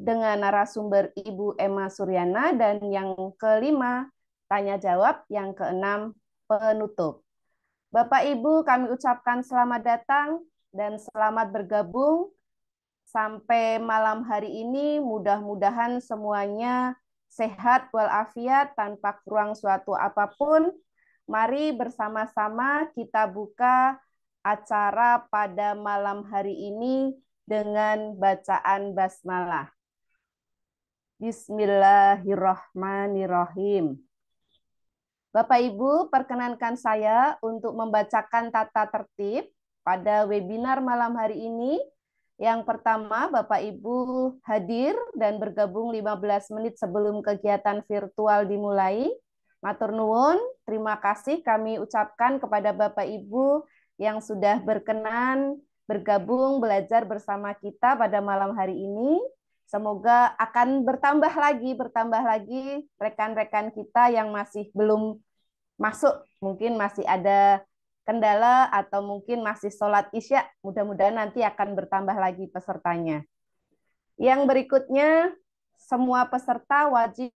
dengan narasumber Ibu Emma Suryana, dan yang kelima tanya jawab, yang keenam penutup. Bapak Ibu, kami ucapkan selamat datang dan selamat bergabung sampai malam hari ini. Mudah-mudahan semuanya sehat walafiat tanpa kurang suatu apapun. Mari bersama-sama kita buka acara pada malam hari ini dengan bacaan basmalah. Bismillahirrahmanirrahim. Bapak Ibu, perkenankan saya untuk membacakan tata tertib pada webinar malam hari ini. Yang pertama, Bapak Ibu hadir dan bergabung 15 menit sebelum kegiatan virtual dimulai. Matur nuwun, terima kasih kami ucapkan kepada Bapak Ibu yang sudah berkenan bergabung belajar bersama kita pada malam hari ini. Semoga akan bertambah lagi rekan-rekan kita yang masih belum masuk, mungkin masih ada kendala atau mungkin masih sholat isya. Mudah-mudahan nanti akan bertambah lagi pesertanya. Yang berikutnya, semua peserta wajib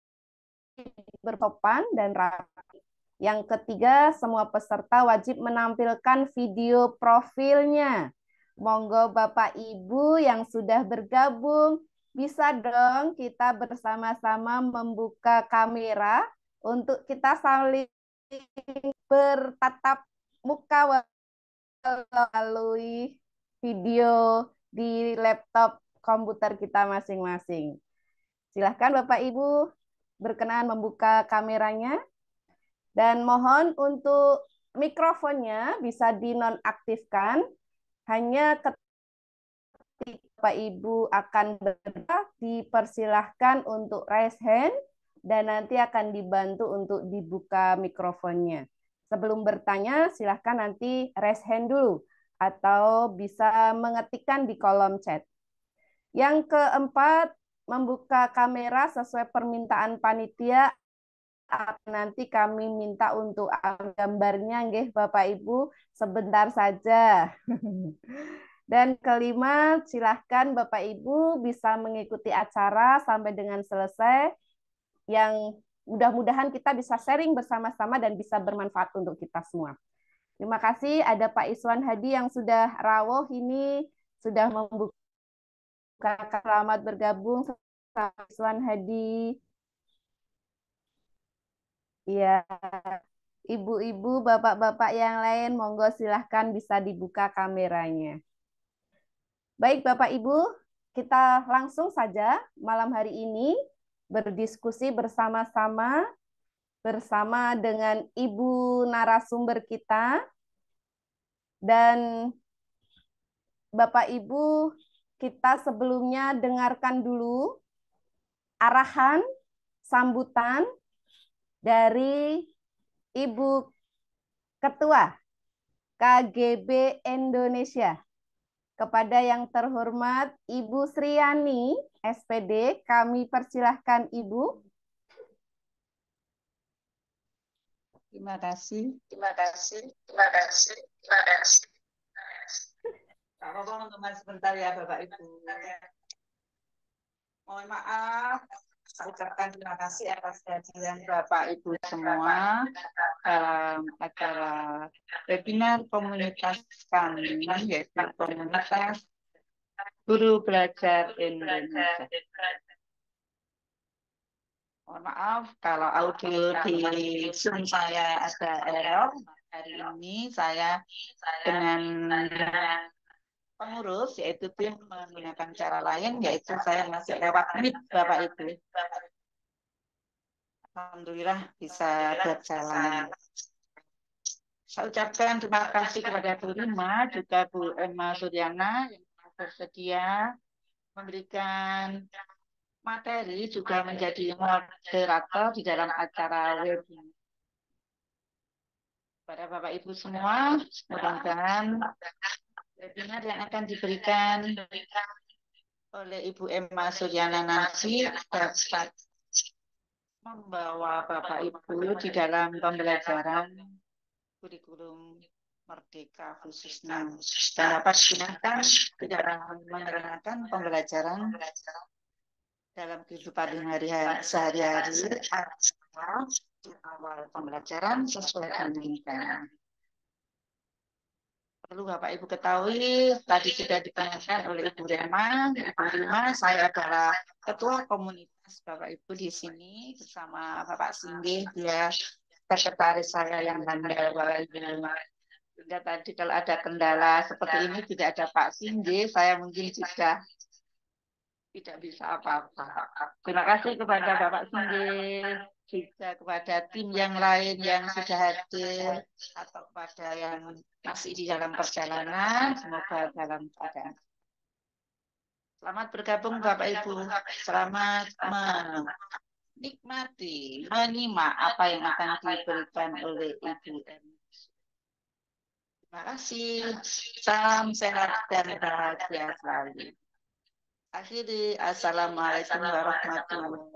bersopan dan rapi. Yang ketiga, semua peserta wajib menampilkan video profilnya. Monggo Bapak Ibu yang sudah bergabung, bisa dong kita bersama-sama membuka kamera untuk kita saling bertatap muka melalui video di laptop komputer kita masing-masing. Silahkan Bapak Ibu berkenan membuka kameranya. Dan mohon untuk mikrofonnya bisa dinonaktifkan. Hanya ketika Bapak Ibu akan bergerak, dipersilahkan untuk raise hand dan nanti akan dibantu untuk dibuka mikrofonnya. Sebelum bertanya, silahkan nanti raise hand dulu atau bisa mengetikkan di kolom chat. Yang keempat, membuka kamera sesuai permintaan panitia. Nanti kami minta untuk gambarnya, nggih Bapak Ibu, sebentar saja. Dan kelima, silahkan Bapak Ibu bisa mengikuti acara sampai dengan selesai, yang mudah-mudahan kita bisa sharing bersama-sama dan bisa bermanfaat untuk kita semua. Terima kasih, ada Pak Iswan Hadi yang sudah rawuh ini, sudah membuka. Selamat bergabung, Pak Iswan Hadi. Iya, ibu-ibu, bapak-bapak yang lain, monggo silahkan bisa dibuka kameranya. Baik, Bapak Ibu, kita langsung saja malam hari ini berdiskusi bersama-sama bersama dengan Ibu narasumber kita. Dan Bapak Ibu, kita sebelumnya dengarkan dulu arahan sambutan dari Ibu Ketua KGB Indonesia. Kepada yang terhormat Ibu Sriani, SPD, kami persilahkan Ibu. Terima kasih. Tolong teman sebentar ya Bapak Ibu. Mohon maaf, saya ucapkan terima kasih atas kehadiran Bapak Ibu semua dalam acara webinar komunitas kami, yaitu komunitas Guru Belajar Indonesia. Mohon maaf kalau audio di Zoom saya ada error. Hari ini saya dengan pengurus, yaitu tim menggunakan cara lain, yaitu saya masih lewat Meet Bapak Ibu. Alhamdulillah bisa berjalan. Saya ucapkan terima kasih kepada Bu Rima, juga Bu Emma Suryana yang bersedia memberikan materi, juga menjadi moderator di dalam acara webinar. Pada Bapak Ibu semua, mudah-mudahan webinar yang akan diberikan oleh Ibu Emma Suryana nanti dapat membawa Bapak Ibu di dalam pembelajaran kurikulum Merdeka khususnya, dan dapat digunakan di dalam menerangkan pembelajaran dalam kehidupan sehari-hari di awal pembelajaran sesuai dengan perlu Bapak Ibu ketahui, tadi sudah ditanyakan oleh Ibu Rema. Ibu Rema, saya adalah Ketua Komunitas Bapak Ibu di sini bersama Bapak Singgih, dia sekretaris saya yang handal Bapak Ibu. Sehingga tadi kalau ada kendala seperti ini tidak ada Pak Singgih, saya mungkin sudah tidak bisa apa-apa. Terima kasih kepada Bapak Singgih, juga kepada tim yang lain yang sudah hadir, atau kepada yang masih di dalam perjalanan, semoga dalam keadaan. Selamat bergabung Bapak Ibu, selamat menikmati, menyimak apa yang akan diberikan oleh Ibu Emi. Terima kasih, salam sehat dan bahagia selalu. Akhiri, assalamualaikum warahmatullahi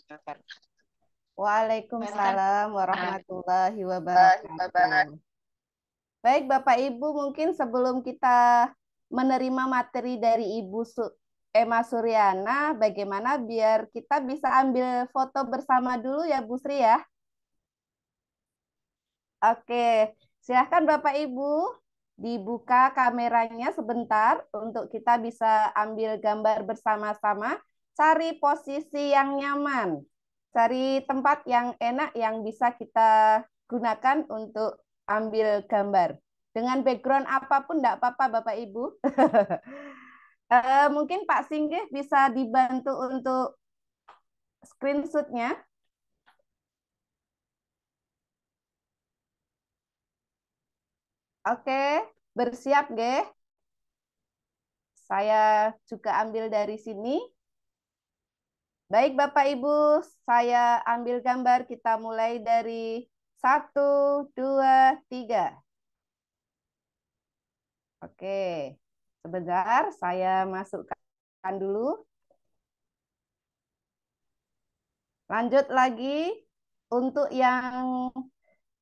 wabarakatuh. Waalaikumsalam warahmatullahi wabarakatuh. Baik Bapak Ibu, mungkin sebelum kita menerima materi dari Ibu Emma Suryana, bagaimana biar kita bisa ambil foto bersama dulu ya Bu Sri ya. Oke, silahkan Bapak Ibu dibuka kameranya sebentar untuk kita bisa ambil gambar bersama-sama. Cari posisi yang nyaman, cari tempat yang enak yang bisa kita gunakan untuk ambil gambar. Dengan background apapun enggak apa-apa Bapak Ibu. Mungkin Pak Singgih bisa dibantu untuk screenshot-nya. Oke, bersiap nggih? Saya juga ambil dari sini. Baik Bapak Ibu, saya ambil gambar. Kita mulai dari 1, 2, 3. Oke, sebentar saya masukkan dulu. Lanjut lagi. Untuk yang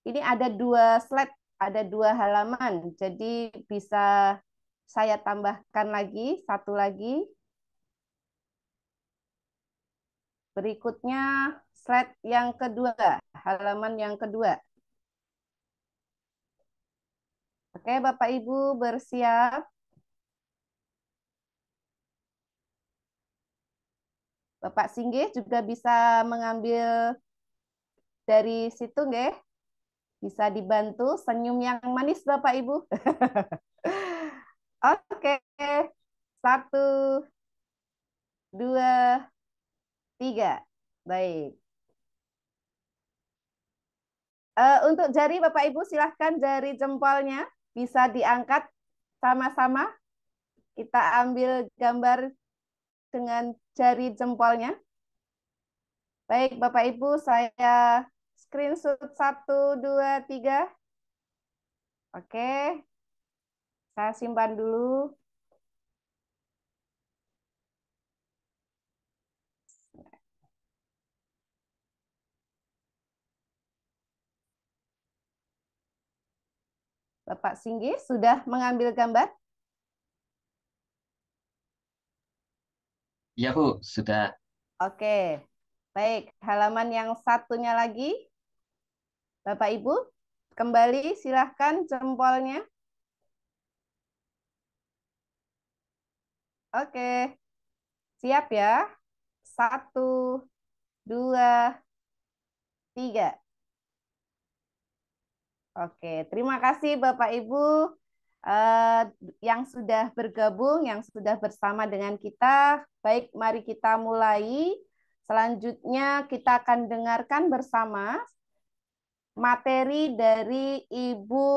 ini ada 2 slide, ada 2 halaman. Jadi bisa saya tambahkan lagi, 1 lagi. Berikutnya slide yang kedua, halaman yang kedua. Oke, Bapak Ibu bersiap. Bapak Singgih juga bisa mengambil dari situ, nggih. Bisa dibantu senyum yang manis, Bapak Ibu. Oke, 1, 2, 3. Baik. Untuk jari Bapak Ibu silahkan jari jempolnya bisa diangkat sama-sama. Kita ambil gambar dengan jari jempolnya. Baik Bapak Ibu, saya screenshot 1, 2, 3. Oke, saya simpan dulu. Bapak Singgih sudah mengambil gambar? Iya, Bu, sudah. Oke, baik. Halaman yang satunya lagi. Bapak Ibu, kembali silahkan jempolnya. Oke, siap ya. 1, 2, 3. Oke, terima kasih Bapak Ibu yang sudah bergabung, yang sudah bersama dengan kita. Baik, mari kita mulai. Selanjutnya kita akan dengarkan bersama materi dari Ibu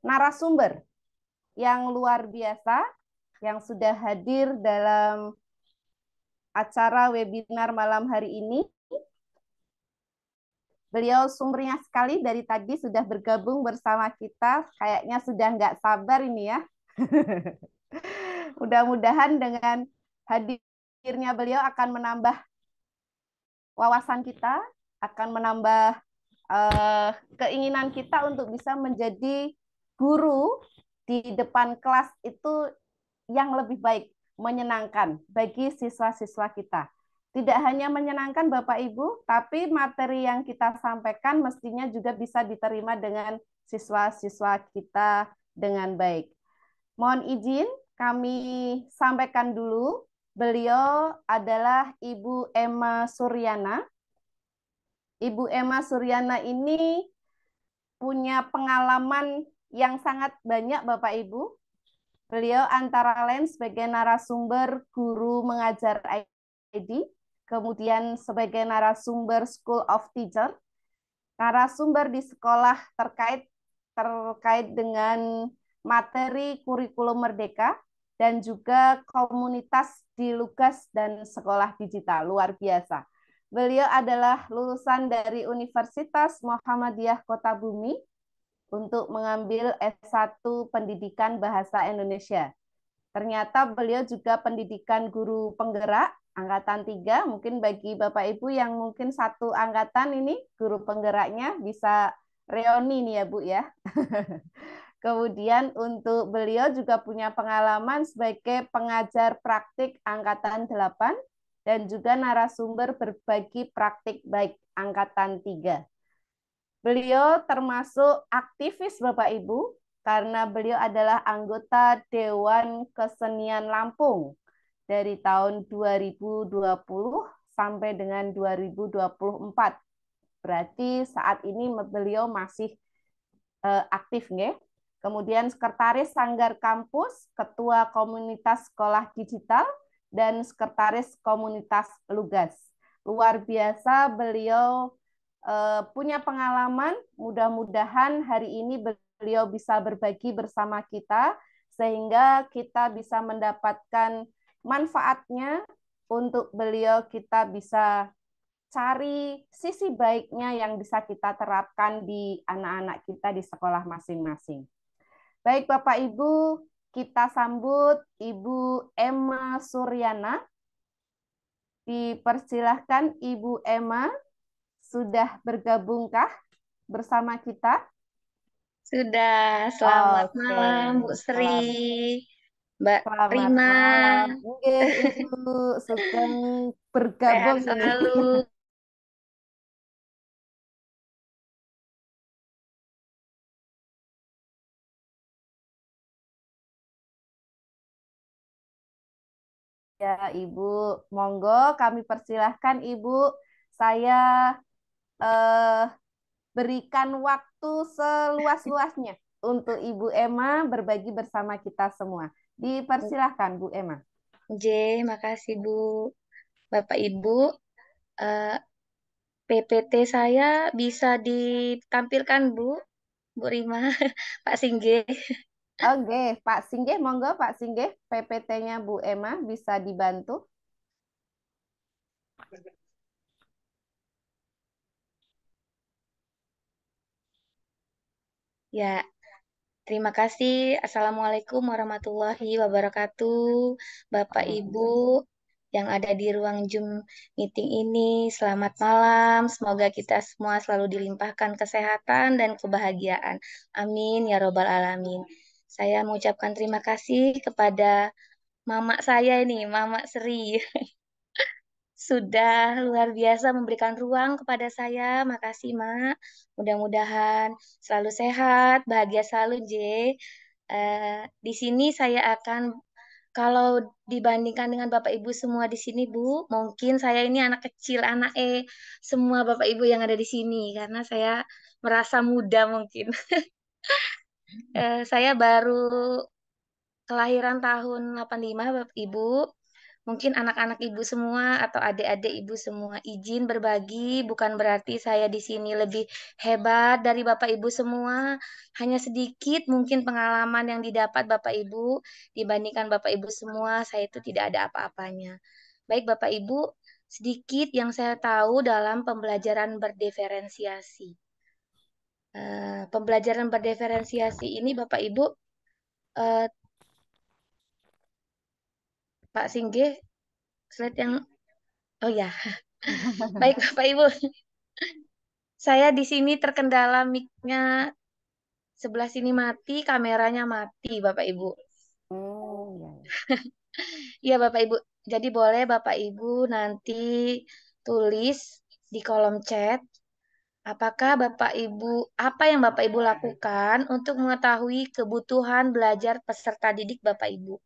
narasumber yang luar biasa, yang sudah hadir dalam acara webinar malam hari ini. Beliau sumbernya sekali dari tadi sudah bergabung bersama kita. Kayaknya sudah nggak sabar ini ya. Mudah-mudahan dengan hadirnya beliau akan menambah wawasan kita, akan menambah keinginan kita untuk bisa menjadi guru di depan kelas itu yang lebih baik, menyenangkan bagi siswa-siswa kita. Tidak hanya menyenangkan Bapak Ibu, tapi materi yang kita sampaikan mestinya juga bisa diterima dengan siswa-siswa kita dengan baik. Mohon izin kami sampaikan dulu. Beliau adalah Ibu Emma Suryana. Ibu Emma Suryana ini punya pengalaman yang sangat banyak Bapak Ibu. Beliau antara lain sebagai narasumber guru mengajar ID, kemudian sebagai narasumber School of Teacher, narasumber di sekolah terkait dengan materi kurikulum merdeka, dan juga komunitas di Lugas dan sekolah digital. Luar biasa. Beliau adalah lulusan dari Universitas Muhammadiyah Kota Bumi untuk mengambil S1 Pendidikan Bahasa Indonesia. Ternyata beliau juga pendidikan guru penggerak angkatan 3. Mungkin bagi Bapak Ibu yang mungkin satu angkatan ini guru penggeraknya bisa reuni nih ya Bu ya. Kemudian untuk beliau juga punya pengalaman sebagai pengajar praktik angkatan 8 dan juga narasumber berbagi praktik baik angkatan 3. Beliau termasuk aktivis Bapak Ibu karena beliau adalah anggota Dewan Kesenian Lampung dari tahun 2020 sampai dengan 2024. Berarti saat ini beliau masih aktif nggih. Kemudian sekretaris Sanggar Kampus, ketua komunitas sekolah digital, dan sekretaris komunitas Lugas. Luar biasa beliau punya pengalaman. Mudah-mudahan hari ini beliau bisa berbagi bersama kita sehingga kita bisa mendapatkan manfaatnya untuk beliau, kita bisa cari sisi baiknya yang bisa kita terapkan di anak-anak kita di sekolah masing-masing. Baik Bapak Ibu, kita sambut Ibu Emma Suryana. Dipersilahkan Ibu Emma, sudah bergabungkah bersama kita? Sudah, selamat Oke, malam Bu Sri, selamat, Mbak selamat Rima, malam. Oke, Ibu Sugeng sehat bergabung ini. selalu. Ya, Ibu, monggo kami persilahkan Ibu. Saya eh, berikan waktu seluas-luasnya untuk Ibu Emma berbagi bersama kita semua. Dipersilahkan Bu Emma. J, makasih Bu. Bapak Ibu, eh, PPT saya bisa ditampilkan Bu, Bu Rima, Pak Singge. Oke, Pak Singgih, monggo Pak Singgih, PPT-nya Bu Emma bisa dibantu. Ya, terima kasih. Assalamualaikum warahmatullahi wabarakatuh. Bapak Ibu yang ada di ruang Zoom meeting ini, selamat malam. Semoga kita semua selalu dilimpahkan kesehatan dan kebahagiaan. Amin ya robbal alamin. Saya mengucapkan terima kasih kepada mama saya ini, Mama Sri. Sudah luar biasa memberikan ruang kepada saya. Makasih, Mak. Mudah-mudahan selalu sehat, bahagia selalu, J. Di sini saya akan, kalau dibandingkan dengan Bapak Ibu semua di sini, Bu, mungkin saya ini anak kecil, anak semua Bapak Ibu yang ada di sini, karena saya merasa muda mungkin. Saya baru kelahiran tahun 85, Bapak Ibu. Mungkin anak-anak ibu semua atau adik-adik ibu semua izin berbagi, bukan berarti saya di sini lebih hebat dari Bapak Ibu semua. Hanya sedikit mungkin pengalaman yang didapat Bapak Ibu dibandingkan Bapak Ibu semua, saya itu tidak ada apa-apanya. Baik Bapak Ibu, sedikit yang saya tahu dalam pembelajaran berdiferensiasi. Pembelajaran berdiferensiasi ini Bapak Ibu, eh, Pak Singge, slide yang, oh ya, baik Bapak Ibu. Saya di sini terkendala mic-nya sebelah sini mati, kameranya mati, Bapak Ibu. Oh, ya. Iya, Bapak Ibu. Jadi boleh Bapak Ibu nanti tulis di kolom chat apakah Bapak Ibu, apa yang Bapak Ibu lakukan untuk mengetahui kebutuhan belajar peserta didik Bapak Ibu.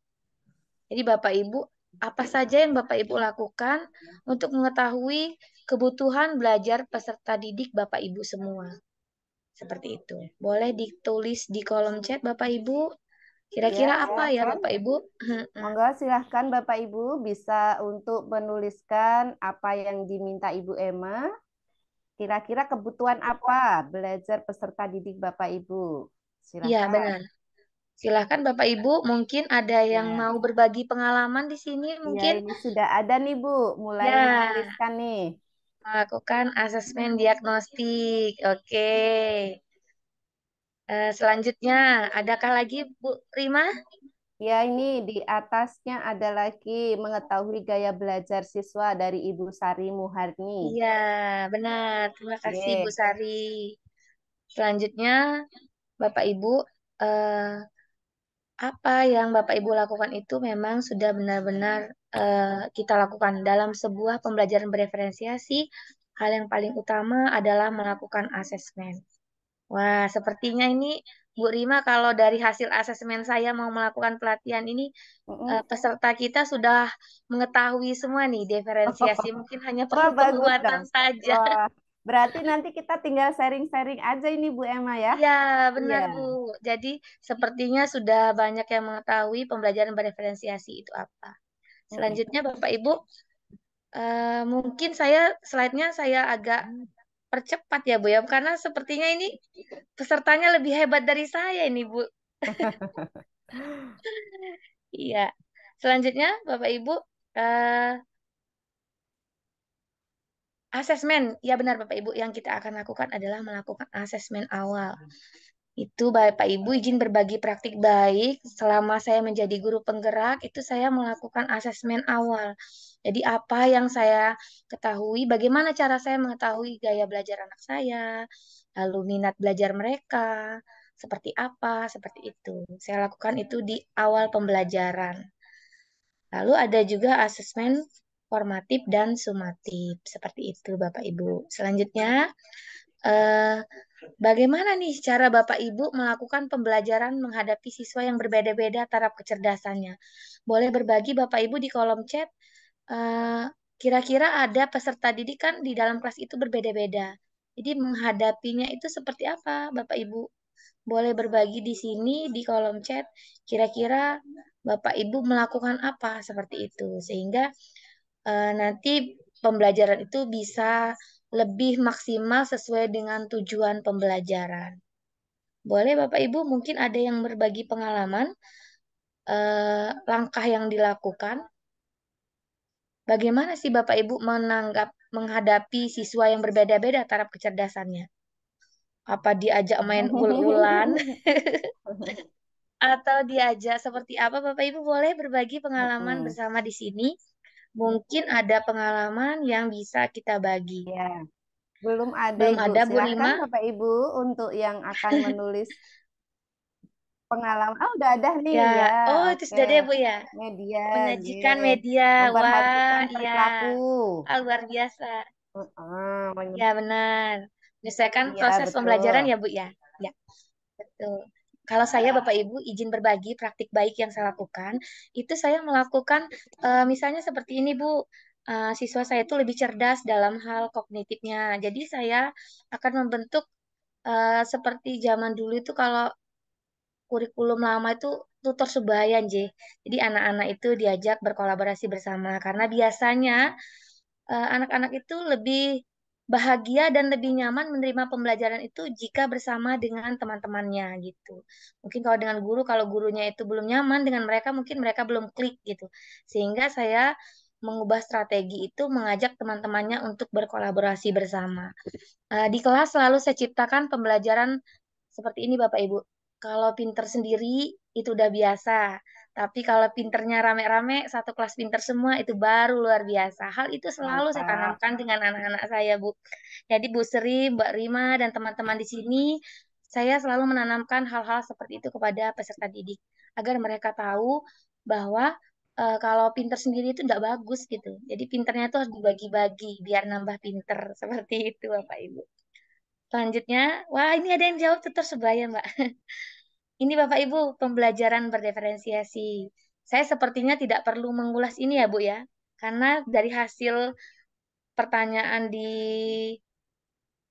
Jadi Bapak Ibu, apa saja yang Bapak Ibu lakukan untuk mengetahui kebutuhan belajar peserta didik Bapak Ibu semua. Seperti itu. Boleh ditulis di kolom chat Bapak Ibu. Ya, Kira-kira apa ya silahkan. Bapak Ibu? Monggo silahkan Bapak Ibu bisa untuk menuliskan apa yang diminta Ibu Emma. Kira-kira kebutuhan apa belajar peserta didik Bapak Ibu? Iya, Silahkan. benar. Silahkan Bapak Ibu, mungkin ada yang Ya. mau berbagi pengalaman di sini Ya, mungkin. ini sudah ada nih Bu, mulai Ya, menuliskan nih. melakukan asesmen diagnostik. Oke. Selanjutnya, adakah lagi Bu Rima? Ya, ini di atasnya ada lagi mengetahui gaya belajar siswa dari Ibu Sari Muharni. Iya, benar. Terima kasih Bu Oke. Sari. Selanjutnya, Bapak Ibu, eh, apa yang Bapak Ibu lakukan itu memang sudah benar-benar kita lakukan dalam sebuah pembelajaran bereferensiasi. Hal yang paling utama adalah melakukan asesmen. Wah, sepertinya ini Bu Rima, kalau dari hasil asesmen saya mau melakukan pelatihan ini, Mm-mm. peserta kita sudah mengetahui semua nih diferensiasi. Mungkin hanya Wah, perlu bagus penguatan dong. saja. Wah, berarti nanti kita tinggal sharing-sharing aja ini Bu Emma ya. Iya, Iya. benar Bu. Jadi sepertinya sudah banyak yang mengetahui pembelajaran bereferensiasi itu apa. Mm-mm. Selanjutnya Bapak Ibu, mungkin saya slide-nya saya agak percepat ya Bu ya, karena sepertinya ini pesertanya lebih hebat dari saya ini Bu. Iya. Selanjutnya Bapak Ibu, eh, asesmen. Ya benar Bapak Ibu, yang kita akan lakukan adalah melakukan asesmen awal. Itu Bapak Ibu izin berbagi praktik baik. Selama saya menjadi guru penggerak, itu saya melakukan asesmen awal. Jadi apa yang saya ketahui, bagaimana cara saya mengetahui gaya belajar anak saya, lalu minat belajar mereka, seperti apa, seperti itu. Saya lakukan itu di awal pembelajaran. Lalu ada juga asesmen formatif dan sumatif. Seperti itu Bapak Ibu. Selanjutnya, eh, bagaimana nih cara Bapak Ibu melakukan pembelajaran menghadapi siswa yang berbeda-beda taraf kecerdasannya? Boleh berbagi Bapak Ibu di kolom chat. eh, Kira-kira ada peserta didik kan di dalam kelas itu berbeda-beda. Jadi menghadapinya itu seperti apa Bapak Ibu? Boleh berbagi di sini di kolom chat. Kira-kira Bapak Ibu melakukan apa seperti itu sehingga nanti pembelajaran itu bisa lebih maksimal sesuai dengan tujuan pembelajaran. Boleh Bapak Ibu mungkin ada yang berbagi pengalaman langkah yang dilakukan. Bagaimana sih Bapak Ibu menanggap menghadapi siswa yang berbeda-beda taraf kecerdasannya? Apa diajak main ul-ulan atau diajak seperti apa? Bapak Ibu boleh berbagi pengalaman Mm-mm. bersama di sini. Mungkin ada pengalaman yang bisa kita bagi. Ya, belum ada Belum Ibu. ada Bu Silahkan Rima? Bapak Ibu untuk yang akan menulis pengalaman. Oh, udah ada nih Ya, ya. oh itu Oke. sudah ada ya, Bu ya. Media, G. Menyajikan media. Wah, Memperhatikan iya. perilaku. Ah, luar biasa. Heeh, Ya, benar. Menyesuaikan iya, proses betul. pembelajaran ya, Bu ya. Ya, betul. Kalau saya Bapak Ibu izin berbagi praktik baik yang saya lakukan, itu saya melakukan misalnya seperti ini Bu. Siswa saya itu lebih cerdas dalam hal kognitifnya. Jadi saya akan membentuk seperti zaman dulu itu kalau kurikulum lama itu tutor sebaya, J. Jadi anak-anak itu diajak berkolaborasi bersama karena biasanya anak-anak itu lebih bahagia dan lebih nyaman menerima pembelajaran itu jika bersama dengan teman-temannya gitu. Mungkin kalau dengan guru, kalau gurunya itu belum nyaman dengan mereka, mungkin mereka belum klik gitu. Sehingga saya mengubah strategi itu mengajak teman-temannya untuk berkolaborasi bersama. Di kelas selalu saya ciptakan pembelajaran seperti ini Bapak Ibu. Kalau pinter sendiri itu udah biasa. Tapi kalau pinternya rame-rame, satu kelas pinter semua itu baru luar biasa. Hal itu selalu saya Mantap. tanamkan dengan anak-anak saya, Bu. Jadi Bu Sri, Mbak Rima, dan teman-teman di sini, saya selalu menanamkan hal-hal seperti itu kepada peserta didik. Agar mereka tahu bahwa kalau pinter sendiri itu nggak bagus gitu. Jadi pinternya itu harus dibagi-bagi biar nambah pinter seperti itu Bapak Ibu. Selanjutnya, wah ini ada yang jawab tutor sebaya Mbak. Ini Bapak Ibu pembelajaran berdiferensiasi. Saya sepertinya tidak perlu mengulas ini ya Bu ya, karena dari hasil pertanyaan di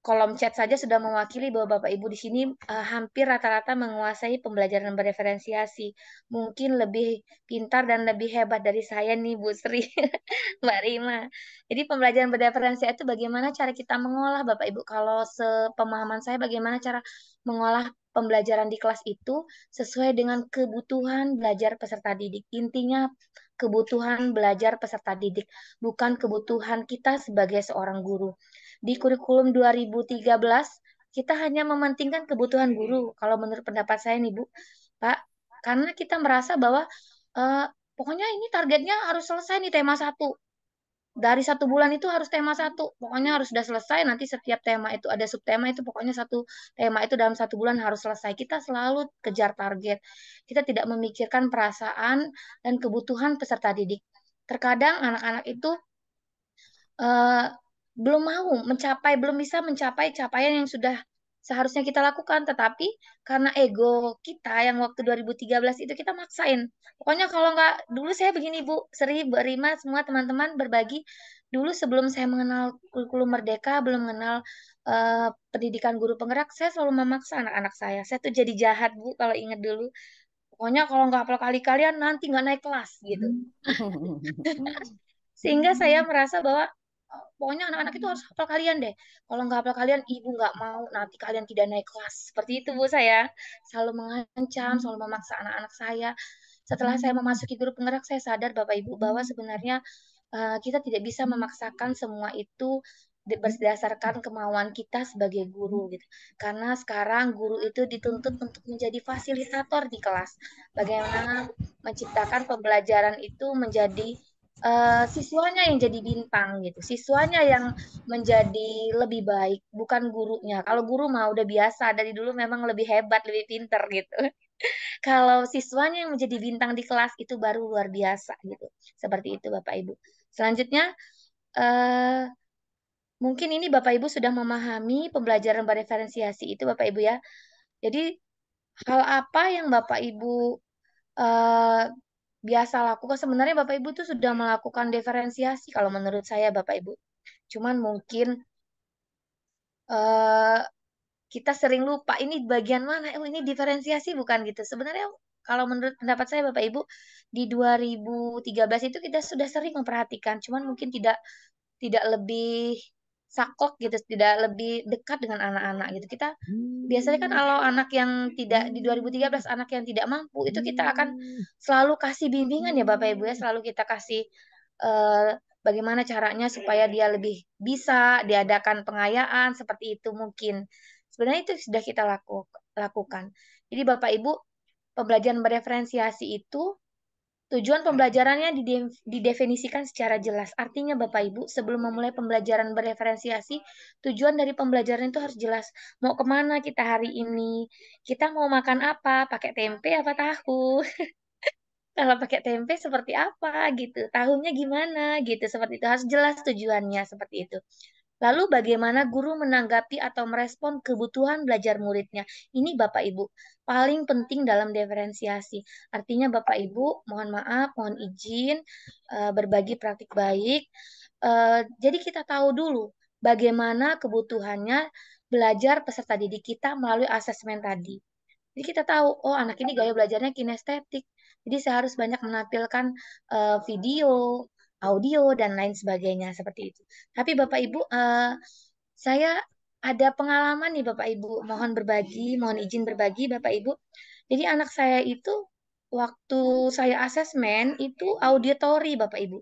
kolom chat saja sudah mewakili bahwa Bapak Ibu di sini hampir rata-rata menguasai pembelajaran berdiferensiasi. Mungkin lebih pintar dan lebih hebat dari saya nih Bu Sri, Mbak Rima. Jadi pembelajaran berdiferensiasi itu bagaimana cara kita mengolah Bapak Ibu. Kalau sepemahaman saya bagaimana cara mengolah pembelajaran di kelas itu sesuai dengan kebutuhan belajar peserta didik. Intinya kebutuhan belajar peserta didik, bukan kebutuhan kita sebagai seorang guru. Di kurikulum 2013, kita hanya mementingkan kebutuhan guru. Kalau menurut pendapat saya nih, Bu, Pak, karena kita merasa bahwa eh, pokoknya ini targetnya harus selesai nih tema satu. Dari 1 bulan itu harus tema satu. Pokoknya harus sudah selesai. Nanti setiap tema itu ada subtema itu pokoknya satu tema itu dalam 1 bulan harus selesai. Kita selalu kejar target. Kita tidak memikirkan perasaan dan kebutuhan peserta didik. Terkadang anak-anak itu eh, belum bisa mencapai capaian yang sudah seharusnya kita lakukan, tetapi karena ego kita yang waktu 2013 itu kita maksain. Pokoknya kalau nggak, dulu saya begini Bu, Seri, Bu Rima, semua teman-teman berbagi, dulu sebelum saya mengenal kurikulum Merdeka, belum mengenal pendidikan guru penggerak, saya selalu memaksa anak-anak saya. Saya tuh jadi jahat Bu kalau ingat dulu. Pokoknya kalau nggak hafal kali kalian nanti nggak naik kelas gitu. Sehingga saya merasa bahwa pokoknya anak-anak itu harus hafal kalian deh. Kalau nggak hafal kalian, ibu nggak mau nanti kalian tidak naik kelas. Seperti itu Bu saya. Selalu mengancam, selalu memaksa anak-anak saya. Setelah saya memasuki guru penggerak, saya sadar Bapak Ibu bahwa sebenarnya kita tidak bisa memaksakan semua itu berdasarkan kemauan kita sebagai guru gitu. Karena sekarang guru itu dituntut untuk menjadi fasilitator di kelas. Bagaimana menciptakan pembelajaran itu menjadi siswanya yang jadi bintang gitu, siswanya yang menjadi lebih baik, bukan gurunya. Kalau guru mah udah biasa dari dulu memang lebih hebat, lebih pinter gitu. Kalau siswanya yang menjadi bintang di kelas itu baru luar biasa gitu. Seperti itu Bapak Ibu. Selanjutnya eh, mungkin ini Bapak Ibu sudah memahami pembelajaran bereferensiasi itu Bapak Ibu ya. Jadi hal apa yang Bapak Ibu eh, biasa lakukan? Sebenarnya Bapak Ibu tuh sudah melakukan diferensiasi kalau menurut saya Bapak Ibu. Cuman mungkin eh, kita sering lupa ini bagian mana. Oh ini diferensiasi bukan gitu. Sebenarnya kalau menurut pendapat saya Bapak Ibu di 2013 itu kita sudah sering memperhatikan. Cuman mungkin tidak tidak lebih saklek gitu, tidak lebih dekat dengan anak-anak gitu. Kita biasanya kan kalau anak yang tidak di 2013 anak yang tidak mampu itu kita akan selalu kasih bimbingan ya Bapak Ibu ya, selalu kita kasih eh, bagaimana caranya supaya dia lebih bisa diadakan pengayaan seperti itu mungkin. Sebenarnya itu sudah kita lakukan. Jadi Bapak Ibu, pembelajaran bereferensiasi itu tujuan pembelajarannya didefinisikan secara jelas. Artinya Bapak Ibu, sebelum memulai pembelajaran bereferensiasi, tujuan dari pembelajaran itu harus jelas. Mau kemana kita hari ini? Kita mau makan apa? Pakai tempe apa tahu? Kalau pakai tempe seperti apa gitu? Tahunya gimana gitu? Seperti itu harus jelas tujuannya seperti itu. Lalu bagaimana guru menanggapi atau merespon kebutuhan belajar muridnya? Ini Bapak Ibu paling penting dalam diferensiasi. Artinya Bapak Ibu, mohon maaf, mohon izin berbagi praktik baik. Jadi kita tahu dulu bagaimana kebutuhannya belajar peserta didik kita melalui asesmen tadi. Jadi kita tahu, oh anak ini gaya belajarnya kinestetik. Jadi saya harus banyak menampilkan video, audio, dan lain sebagainya seperti itu. Tapi Bapak Ibu, saya ada pengalaman nih Bapak Ibu. Mohon berbagi, mohon izin berbagi Bapak Ibu. Jadi anak saya itu waktu saya asesmen itu auditori Bapak Ibu.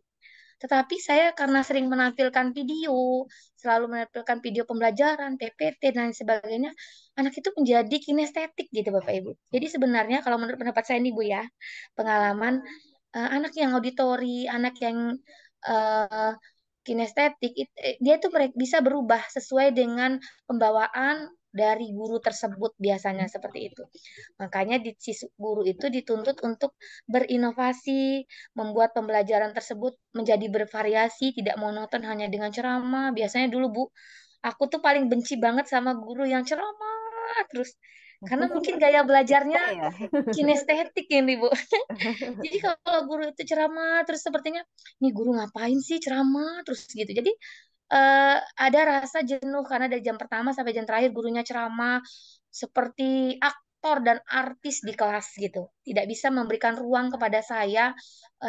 Tetapi saya karena sering menampilkan video, selalu menampilkan video pembelajaran, PPT, dan sebagainya, anak itu menjadi kinestetik gitu Bapak Ibu. Jadi sebenarnya kalau menurut pendapat saya nih Bu ya, pengalaman anak yang auditori, anak yang kinestetik, dia tuh bisa berubah sesuai dengan pembawaan dari guru tersebut, biasanya seperti itu. Makanya si guru itu dituntut untuk berinovasi, membuat pembelajaran tersebut menjadi bervariasi, tidak monoton hanya dengan ceramah. Biasanya dulu Bu, aku tuh paling benci banget sama guru yang ceramah terus. Karena mungkin gaya belajarnya Ya. kinestetik ini Bu. Jadi kalau guru itu ceramah terus sepertinya, nih guru ngapain sih ceramah terus gitu. Jadi ada rasa jenuh karena dari jam pertama sampai jam terakhir gurunya ceramah seperti aktor dan artis di kelas gitu. Tidak bisa memberikan ruang kepada saya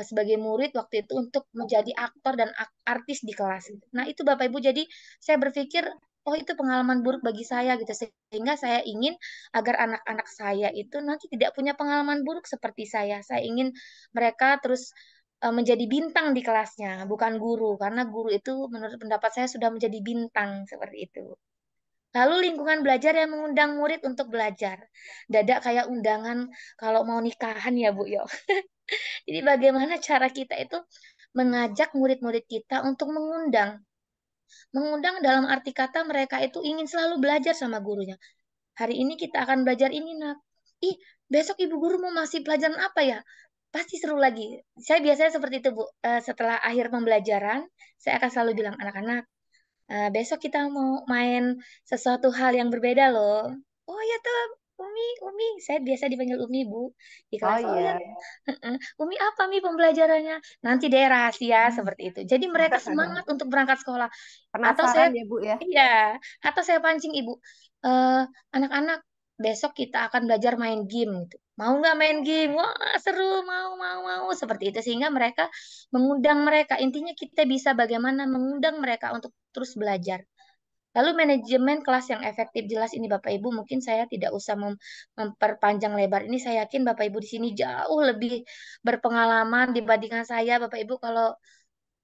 sebagai murid waktu itu untuk menjadi aktor dan artis di kelas. Nah, itu Bapak Ibu, jadi saya berpikir oh itu pengalaman buruk bagi saya gitu, sehingga saya ingin agar anak-anak saya itu nanti tidak punya pengalaman buruk seperti saya. Saya ingin mereka terus menjadi bintang di kelasnya, bukan guru, karena guru itu menurut pendapat saya sudah menjadi bintang seperti itu. Lalu lingkungan belajar yang mengundang murid untuk belajar. Dadak kayak undangan kalau mau nikahan ya Bu yo. Jadi bagaimana cara kita itu mengajak murid-murid kita untuk mengundang. Mengundang dalam arti kata mereka itu ingin selalu belajar sama gurunya. Hari ini kita akan belajar ini, nak. Ih, besok ibu guru mau masih pelajaran apa ya? Pasti seru lagi. Saya biasanya seperti itu, Bu. Setelah akhir pembelajaran, saya akan selalu bilang, anak-anak, besok kita mau main sesuatu hal yang berbeda loh. Oh ya tuh, Umi, Umi. Saya biasa dipanggil Umi, Bu. Di Oh kelas, oh ya, iya, Umi apa Mi pembelajarannya? Nanti deh rahasia seperti itu. Jadi mereka semangat untuk berangkat sekolah. Atau saya, penasaran ya Bu ya. iya, atau saya pancing ibu, eh anak-anak besok kita akan belajar main game gitu. Mau nggak main game? Wah seru, mau seperti itu sehingga mereka mengundang mereka. Intinya kita bisa bagaimana mengundang mereka untuk terus belajar. Lalu manajemen kelas yang efektif jelas ini Bapak Ibu mungkin saya tidak usah memperpanjang lebar ini, saya yakin Bapak Ibu di sini jauh lebih berpengalaman dibandingkan saya Bapak Ibu. Kalau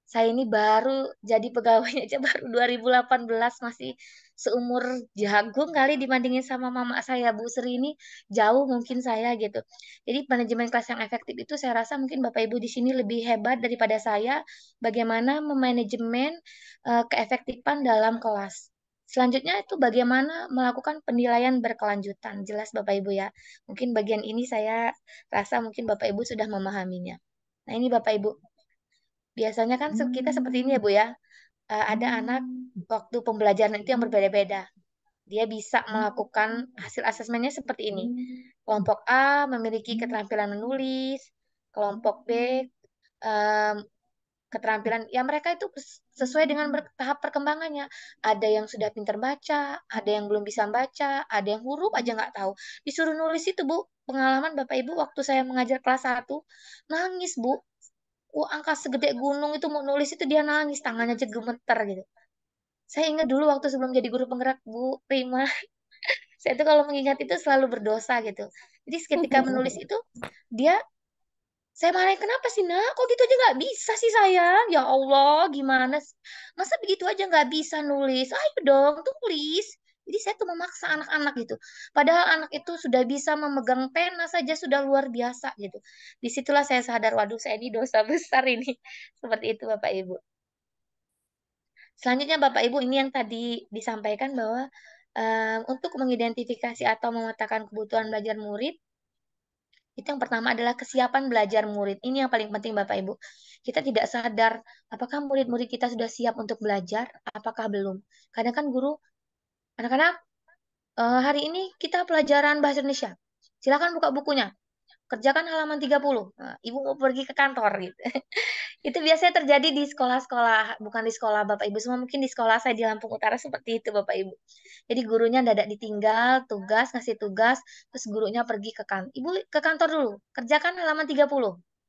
saya ini baru jadi pegawainya aja baru 2018, masih seumur jagung kali dibandingin sama mama saya Bu Sri ini, jauh mungkin saya gitu. Jadi manajemen kelas yang efektif itu saya rasa mungkin Bapak Ibu di sini lebih hebat daripada saya bagaimana memanajemen keefektifan dalam kelas. Selanjutnya itu bagaimana melakukan penilaian berkelanjutan. Jelas Bapak Ibu ya. Mungkin bagian ini saya rasa mungkin Bapak Ibu sudah memahaminya. Nah ini Bapak Ibu, biasanya kan kita seperti ini ya Bu ya. Ada anak waktu pembelajaran itu yang berbeda-beda. Dia bisa melakukan hasil asesmennya seperti ini. Kelompok A memiliki keterampilan menulis, kelompok B em, keterampilan ya mereka itu sesuai dengan tahap perkembangannya. Ada yang sudah pintar baca, ada yang belum bisa baca, ada yang huruf aja nggak tahu. Disuruh nulis itu Bu, pengalaman Bapak Ibu waktu saya mengajar kelas 1, nangis Bu. Angka segede gunung itu mau nulis itu dia nangis, tangannya aja gemeter gitu. Saya ingat dulu waktu sebelum jadi guru penggerak Bu Prima, saya tuh kalau mengingat itu selalu berdosa gitu. Jadi ketika menulis itu dia, saya marahin, kenapa sih nak? Kok gitu aja nggak bisa sih sayang? Ya Allah, gimana sih? Masa begitu aja nggak bisa nulis? Ayo dong, tulis. Jadi saya tuh memaksa anak-anak gitu. Padahal anak itu sudah bisa memegang pena saja sudah luar biasa gitu. Disitulah saya sadar, waduh saya ini dosa besar ini. Seperti itu Bapak Ibu. Selanjutnya Bapak Ibu ini yang tadi disampaikan bahwa untuk mengidentifikasi atau memetakan kebutuhan belajar murid, itu yang pertama adalah kesiapan belajar murid. Ini yang paling penting Bapak Ibu. Kita tidak sadar apakah murid-murid kita sudah siap untuk belajar, apakah belum. Kadang kan guru, anak-anak hari ini kita pelajaran bahasa Indonesia. Silakan buka bukunya. Kerjakan halaman 30. Nah, ibu mau pergi ke kantor gitu. Itu biasanya terjadi di sekolah-sekolah, bukan di sekolah Bapak Ibu semua, mungkin di sekolah saya di Lampung Utara seperti itu Bapak Ibu. Jadi gurunya dadak ditinggal, tugas, ngasih tugas, terus gurunya pergi ke kantor. Ibu ke kantor dulu, kerjakan halaman 30.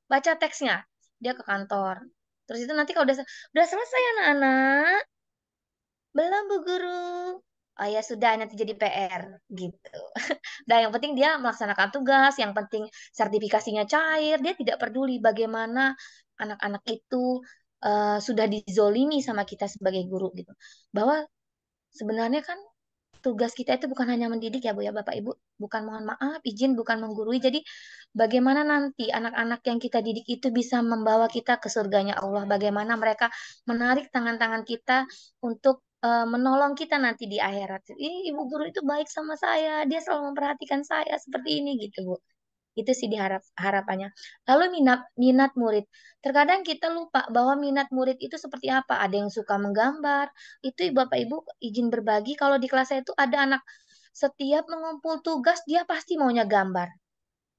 Baca teksnya, dia ke kantor. Terus itu nanti kalau udah selesai anak-anak, belum Bu Guru. Oh ya sudah, nanti jadi PR gitu. Dan yang penting dia melaksanakan tugas, yang penting sertifikasinya cair, dia tidak peduli bagaimana anak-anak itu sudah dizolimi sama kita sebagai guru gitu. Bahwa sebenarnya kan tugas kita itu bukan hanya mendidik ya Bu ya Bapak Ibu, bukan mohon maaf izin bukan menggurui. Jadi bagaimana nanti anak-anak yang kita didik itu bisa membawa kita ke surganya Allah, bagaimana mereka menarik tangan-tangan kita untuk menolong kita nanti di akhirat. Ini ibu guru itu baik sama saya, dia selalu memperhatikan saya seperti ini gitu, Bu. Itu sih harapannya. Lalu minat minat murid. Terkadang kita lupa bahwa minat murid itu seperti apa. Ada yang suka menggambar. Itu Bapak Ibu izin berbagi kalau di kelas saya itu ada anak setiap mengumpul tugas dia pasti maunya gambar.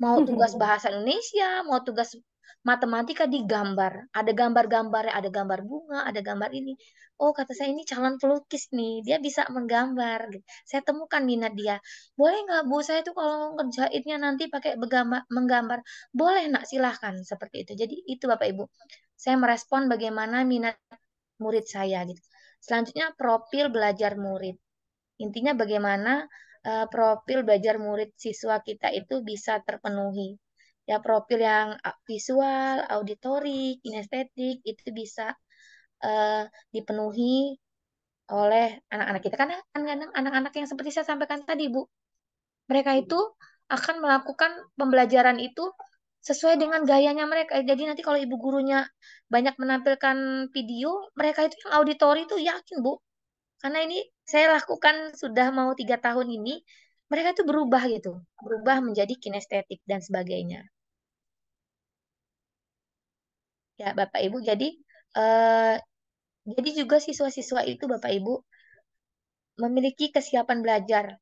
Mau tugas bahasa Indonesia, mau tugas matematika digambar. Ada gambar-gambarnya, ada gambar bunga, ada gambar ini. Oh, kata saya ini calon pelukis nih, dia bisa menggambar. Gitu. Saya temukan minat dia. Boleh nggak Bu, saya tuh kalau ngerjainnya nanti pakai menggambar. Boleh nak, silahkan. Seperti itu. Jadi itu Bapak Ibu. Saya merespon bagaimana minat murid saya gitu. Selanjutnya profil belajar murid. Intinya bagaimana profil belajar murid siswa kita itu bisa terpenuhi. Ya, profil yang visual, auditorik, kinestetik itu bisa dipenuhi oleh anak-anak kita. Karena kadang-kadang anak-anak yang seperti saya sampaikan tadi, Bu, mereka itu akan melakukan pembelajaran itu sesuai dengan gayanya mereka. Jadi nanti kalau ibu gurunya banyak menampilkan video, mereka itu yang auditori itu yakin, Bu, karena ini saya lakukan sudah mau 3 tahun ini, mereka itu berubah gitu, berubah menjadi kinestetik dan sebagainya. Ya Bapak Ibu, eh, jadi juga siswa-siswa itu Bapak Ibu memiliki kesiapan belajar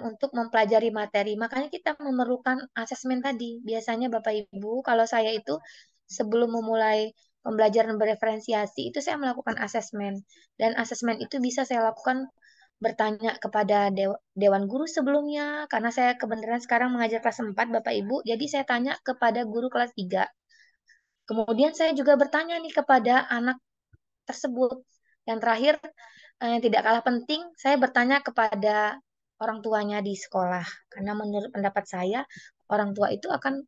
untuk mempelajari materi. Makanya kita memerlukan asesmen tadi. Biasanya Bapak Ibu, kalau saya itu sebelum memulai pembelajaran bereferensiasi itu saya melakukan asesmen, dan asesmen itu bisa saya lakukan bertanya kepada Dewan Guru sebelumnya, karena saya kebenaran sekarang mengajar kelas 4 Bapak Ibu, jadi saya tanya kepada guru kelas 3. Kemudian saya juga bertanya nih kepada anak tersebut. Yang terakhir, yang tidak kalah penting, saya bertanya kepada orang tuanya di sekolah. Karena menurut pendapat saya, orang tua itu akan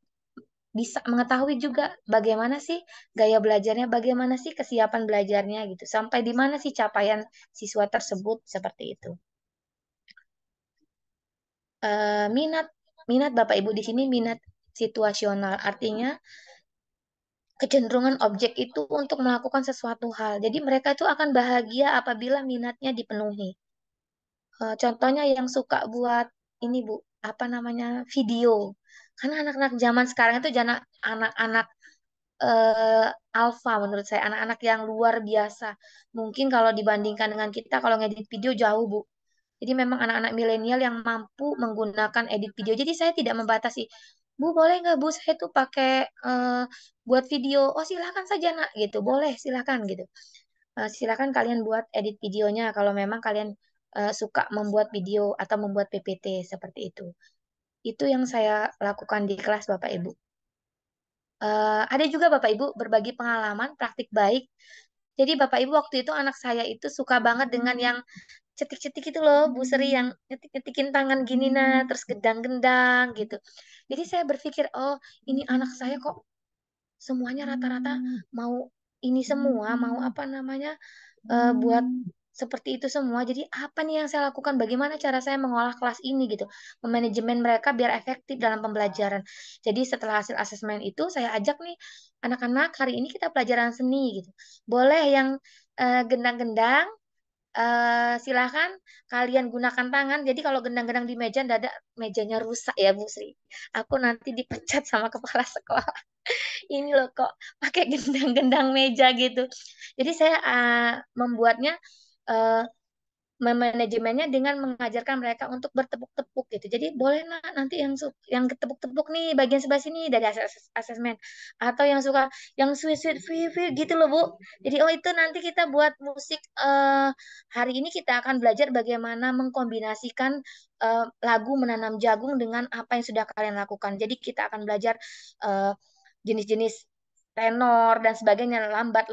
bisa mengetahui juga bagaimana sih gaya belajarnya, bagaimana sih kesiapan belajarnya gitu. Sampai di mana sih capaian siswa tersebut seperti itu. Minat minat Bapak Ibu di sini minat situasional, artinya kecenderungan objek itu untuk melakukan sesuatu hal. Jadi mereka itu akan bahagia apabila minatnya dipenuhi. Contohnya yang suka buat ini Bu, apa namanya, video. Karena anak-anak zaman sekarang itu anak-anak eh, alfa menurut saya, anak-anak yang luar biasa. Mungkin kalau dibandingkan dengan kita kalau ngedit video jauh Bu. Jadi memang anak-anak milenial yang mampu menggunakan edit video. Jadi saya tidak membatasi. Bu, boleh nggak Bu saya tuh pakai buat video? Oh silakan saja nak gitu. Boleh silakan gitu. Silakan kalian buat edit videonya kalau memang kalian suka membuat video atau membuat PPT seperti itu. Itu yang saya lakukan di kelas Bapak Ibu. Ada juga Bapak Ibu berbagi pengalaman praktik baik. Jadi Bapak Ibu waktu itu anak saya itu suka banget dengan yang cetik-cetik itu loh, Bu Sri, yang nyetik-nyetikin tangan gini nah, terus gendang-gendang gitu. Jadi saya berpikir, oh ini anak saya kok semuanya rata-rata mau ini semua, mau apa namanya, buat seperti itu semua. Jadi apa nih yang saya lakukan? Bagaimana cara saya mengolah kelas ini gitu, memanajemen mereka biar efektif dalam pembelajaran. Jadi setelah hasil asesmen itu saya ajak nih anak-anak, hari ini kita pelajaran seni gitu. Boleh yang gendang-gendang, silahkan kalian gunakan tangan. Jadi kalau gendang-gendang di meja, dada mejanya rusak ya Bu Sri. Aku nanti dipecat sama kepala sekolah. Ini loh kok pakai gendang-gendang meja gitu. Jadi saya membuatnya, uh, memanajemennya dengan mengajarkan mereka untuk bertepuk-tepuk gitu. Jadi boleh nak nanti yang ketepuk-tepuk nih bagian sebelah sini dari asesmen, atau yang suka yang sweet sweet gitu loh Bu. Jadi oh itu nanti kita buat musik, hari ini kita akan belajar bagaimana mengkombinasikan lagu menanam jagung dengan apa yang sudah kalian lakukan. Jadi kita akan belajar eh, jenis-jenis tenor dan sebagainya, lambat